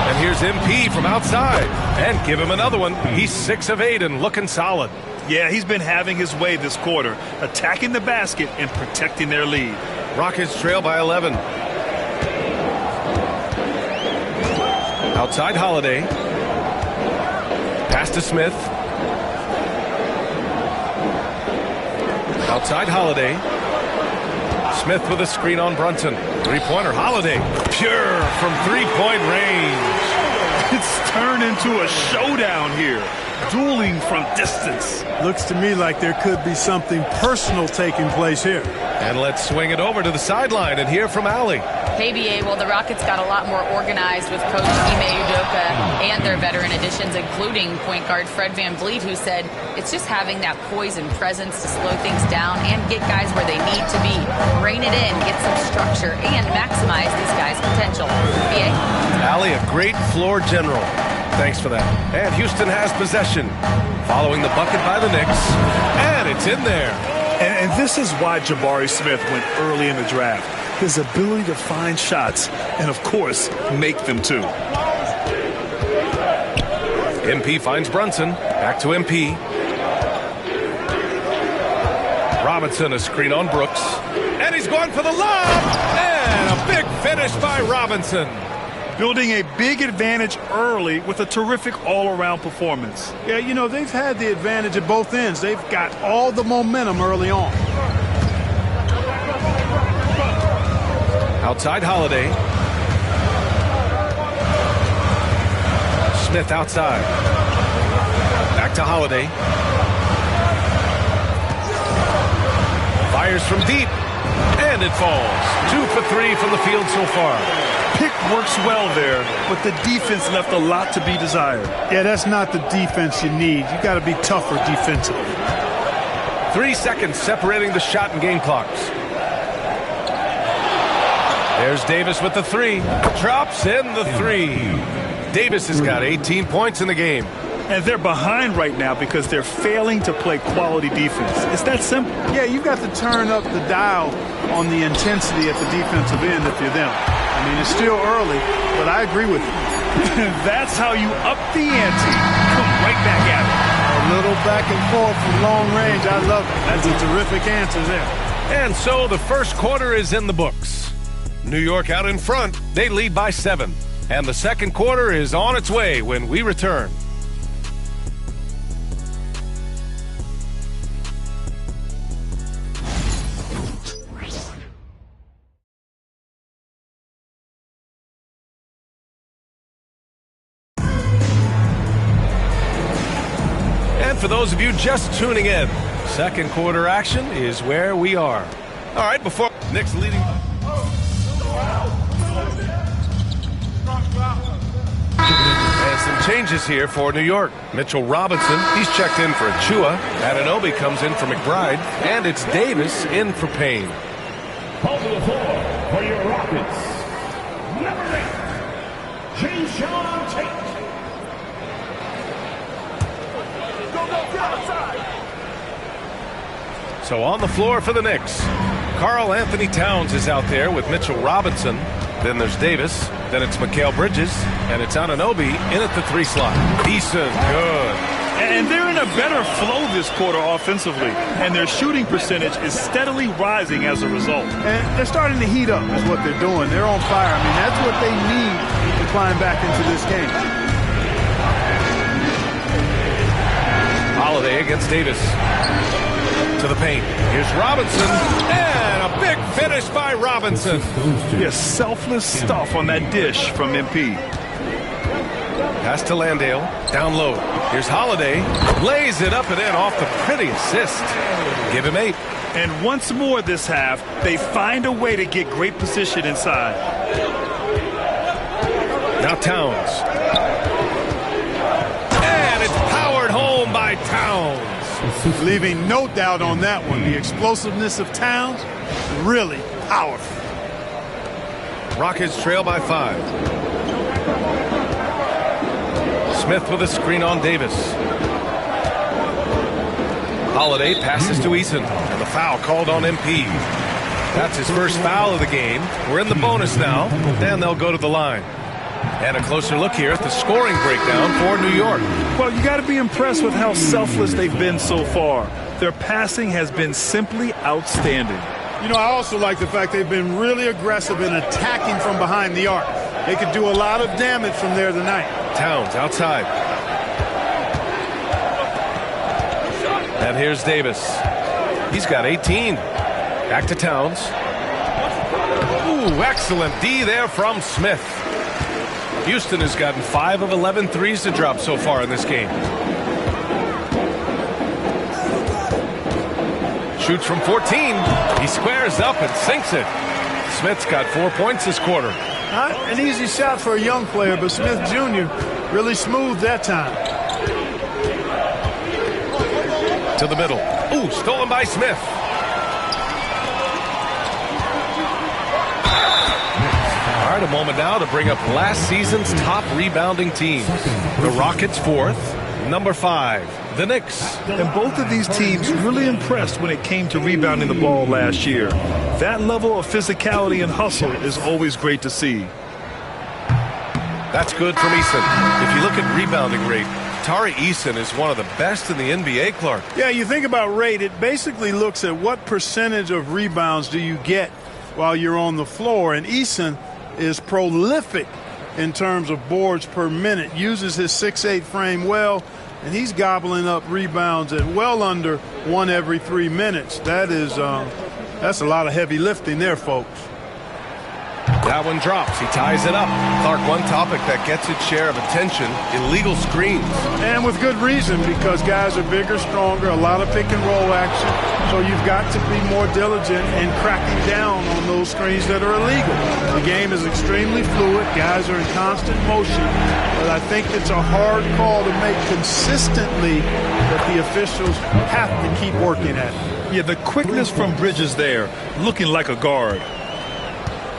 And here's MP from outside. And give him another one. He's 6 of 8 and looking solid. Yeah, he's been having his way this quarter, attacking the basket and protecting their lead. Rockets trail by 11. Outside Holiday. Pass to Smith. Outside Holiday. Smith with a screen on Brunson. Three-pointer Holiday. Pure from three-point range. It's turned into a showdown here. Dueling from distance. Looks to me like there could be something personal taking place here. And let's swing it over to the sideline and hear from Allie. Hey, BA, well, the Rockets got a lot more organized with Coach Ime Udoka and their veteran additions, including point guard Fred Van Vliet, who said it's just having that poise and presence to slow things down and get guys where they need to be. Rein it in, get some structure, and maximize these guys' potential. BA? Allie, a great floor general. Thanks for that. And Houston has possession. Following the bucket by the Knicks. And it's in there. And this is why Jabari Smith went early in the draft. His ability to find shots and, of course, make them too. MP finds Brunson. Back to MP. Robinson, a screen on Brooks. And he's going for the lob. And a big finish by Robinson. Building a big advantage early with a terrific all-around performance. Yeah, you know, they've had the advantage at both ends. They've got all the momentum early on. Outside Holiday. Smith outside. Back to Holiday. Fires from deep. And it falls. 2 for 3 from the field so far. Pick works well there, but the defense left a lot to be desired. Yeah, that's not the defense you need. You got to be tougher defensively. 3 seconds separating the shot and game clocks. There's Davis with the 3. Drops in the 3. Davis has got 18 points in the game. And they're behind right now because they're failing to play quality defense. It's that simple. Yeah, you've got to turn up the dial on the intensity at the defensive end if you're them. I mean, it's still early, but I agree with you. That's how you up the ante. Come right back at it. A little back and forth from long range. I love it. That's a terrific answer there. And so the first quarter is in the books. New York out in front. They lead by 7. And the second quarter is on its way when we return. And for those of you just tuning in, second quarter action is where we are. All right, before Nick's leading. And some changes here for New York. Mitchell Robinson, he's checked in for Achua. Anunoby comes in for McBride. And it's Davis in for Payne. On the floor for your Rockets, number 8, Jason Tate. So on the floor for the Knicks, Karl Anthony Towns is out there with Mitchell Robinson. Then there's Davis. Then it's Mikal Bridges. And it's Anunoby in at the 3 slot. Eason, good. And they're in a better flow this quarter offensively. And their shooting percentage is steadily rising as a result. And they're starting to heat up is what they're doing. They're on fire. I mean, that's what they need to climb back into this game. Holiday against Davis. To the paint. Here's Robinson. And a big finish by Robinson. Yes, selfless stuff on that dish from MP. Pass to Landale. Down low. Here's Holiday. Lays it up and in off the pretty assist. Give him 8. And once more this half, they find a way to get great position inside. Now Towns. And it's powered home by Towns. Leaving no doubt on that one. The explosiveness of Towns, really powerful. Rockets trail by 5. Smith with a screen on Davis. Holiday passes to Eason. And the foul called on MP. That's his first foul of the game. We're in the bonus now. And they'll go to the line. And a closer look here at the scoring breakdown for New York. Well, you got to be impressed with how selfless they've been so far. Their passing has been simply outstanding. You know, I also like the fact they've been really aggressive in attacking from behind the arc. They could do a lot of damage from there tonight. Towns outside. And here's Davis. He's got 18. Back to Towns. Ooh, excellent D there from Smith. Houston has gotten 5 of 11 threes to drop so far in this game. Shoots from 14. He squares up and sinks it. Smith's got 4 points this quarter. Not an easy shot for a young player, but Smith Jr. really smooth that time. To the middle. Ooh, stolen by Smith. All right, a moment now to bring up last season's top rebounding teams. The Rockets 4th, number 5, the Knicks. And both of these teams really impressed when it came to rebounding the ball last year. That level of physicality and hustle is always great to see. That's good from Eason. If you look at rebounding rate, Tari Eason is one of the best in the NBA, Clark. Yeah, you think about rate, it basically looks at what percentage of rebounds do you get while you're on the floor. And Eason is prolific in terms of boards per minute, uses his 6'8" frame well, and he's gobbling up rebounds at well under 1 every 3 minutes. That's a lot of heavy lifting there, folks. That one drops. He ties it up. Clark, one topic that gets its share of attention, illegal screens. And with good reason, because guys are bigger, stronger, a lot of pick and roll action. So you've got to be more diligent in cracking down on those screens that are illegal. The game is extremely fluid. Guys are in constant motion. But I think it's a hard call to make consistently, that the officials have to keep working at it. Yeah, the quickness from Bridges there, looking like a guard.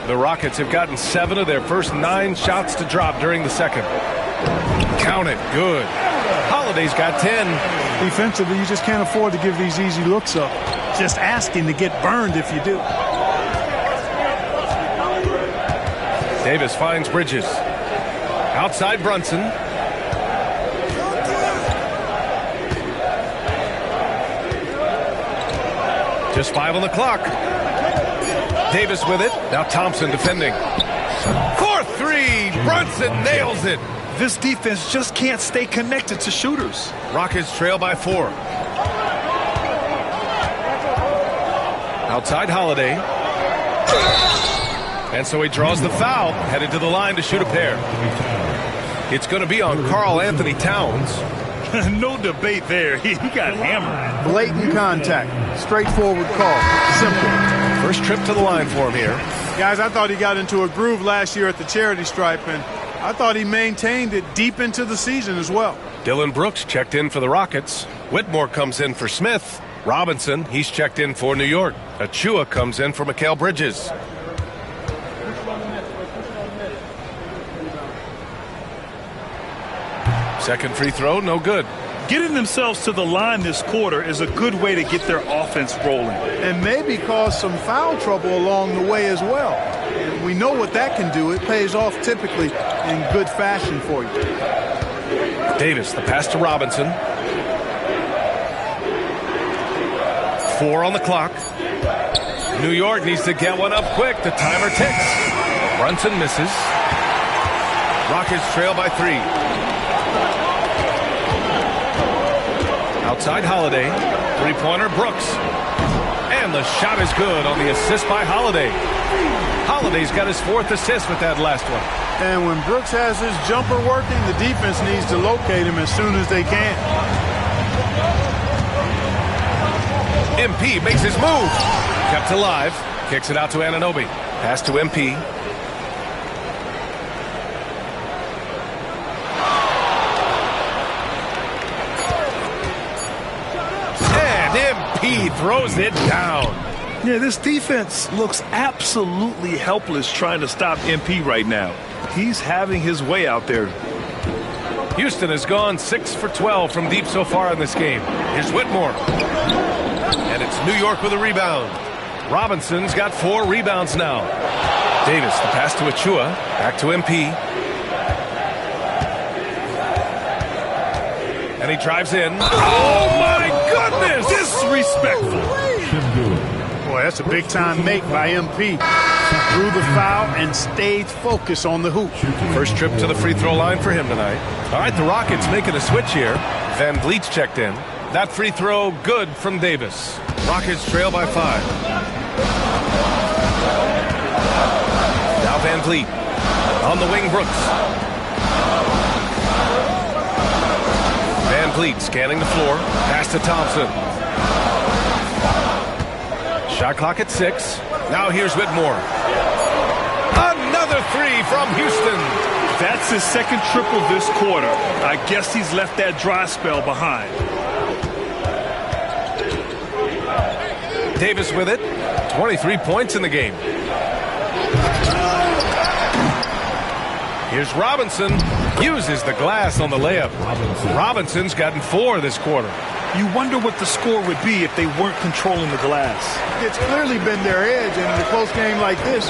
The Rockets have gotten 7 of their first 9 shots to drop during the second. Count it. Good. Holiday's got 10. Defensively, you just can't afford to give these easy looks up. Just asking to get burned if you do. Davis finds Bridges. Outside Brunson. Just 5 on the clock. Davis with it. Now Thompson defending. 4-3. Brunson nails it. This defense just can't stay connected to shooters. Rockets trail by 4. Outside Holiday. And so he draws the foul, headed to the line to shoot a pair. It's going to be on Karl Anthony Towns. No debate there. He got hammered. Blatant contact. Straightforward call. Simple. First trip to the line for him here. Guys, I thought he got into a groove last year at the charity stripe, and I thought he maintained it deep into the season as well. Dillon Brooks checked in for the Rockets. Whitmore comes in for Smith. Robinson, he's checked in for New York. Achua comes in for Mikal Bridges. Second free throw, no good. Getting themselves to the line this quarter is a good way to get their offense rolling. And maybe cause some foul trouble along the way as well. And we know what that can do. It pays off typically in good fashion for you. Davis, the pass to Robinson. 4 on the clock. New York needs to get one up quick. The timer ticks. Brunson misses. Rockets trail by 3. Outside Holiday. Three-pointer Brooks. And the shot is good on the assist by Holiday. Holiday's got his 4th assist with that last one. And when Brooks has his jumper working, the defense needs to locate him as soon as they can. MP makes his move. Kept alive. Kicks it out to Anunoby. Pass to MP. He throws it down. Yeah, this defense looks absolutely helpless trying to stop MP right now. He's having his way out there. Houston has gone 6 for 12 from deep so far in this game. Here's Whitmore. And it's New York with a rebound. Robinson's got 4 rebounds now. Davis, the pass to Achua. Back to MP. And he drives in. Oh, my goodness! Disrespectful. Boy, that's a big-time make by MP. Drew the foul and stayed focused on the hoop. First trip to the free throw line for him tonight. All right, the Rockets making a switch here. Van Vliet's checked in. That free throw good from Davis. Rockets trail by 5. Now Van Vliet. On the wing, Brooks. Van Vliet scanning the floor. Pass to Thompson. Shot clock at 6. Now here's Whitmore. Another 3 from Houston. That's his second triple this quarter. I guess he's left that dry spell behind. Davis with it. 23 points in the game. Here's Robinson. Uses the glass on the layup. Robinson's gotten 4 this quarter. You wonder what the score would be if they weren't controlling the glass. It's clearly been their edge, and in a close game like this,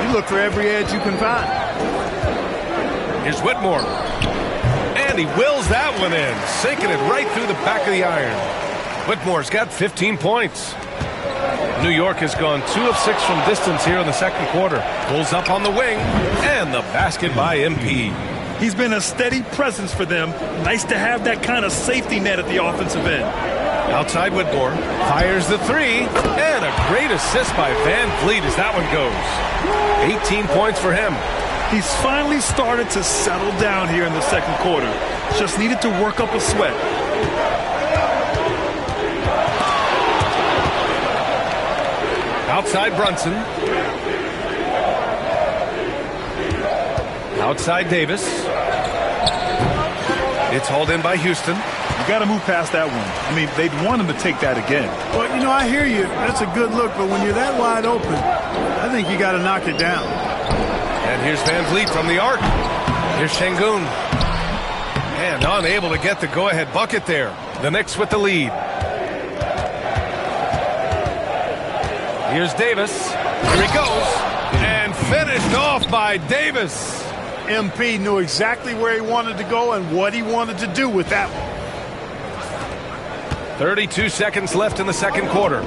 you look for every edge you can find. Here's Whitmore. And he wills that one in, sinking it right through the back of the iron. Whitmore's got 15 points. New York has gone 2 of 6 from distance here in the second quarter. Pulls up on the wing, and the basket by MP. He's been a steady presence for them. Nice to have that kind of safety net at the offensive end. Outside Whitmore, fires the 3, and a great assist by Van Vliet as that one goes. 18 points for him. He's finally started to settle down here in the second quarter. Just needed to work up a sweat. Outside Brunson. Outside Davis. It's hauled in by Houston. You got to move past that one. I mean, they'd want him to take that again. Well, you know, I hear you. That's a good look, but when you're that wide open, I think you got to knock it down. And here's Van Vliet from the arc. Here's Şengün. And unable to get the go-ahead bucket there. The Knicks with the lead. Here's Davis. Here he goes. And finished off by Davis. MP knew exactly where he wanted to go and what he wanted to do with that one. 32 seconds left in the second quarter.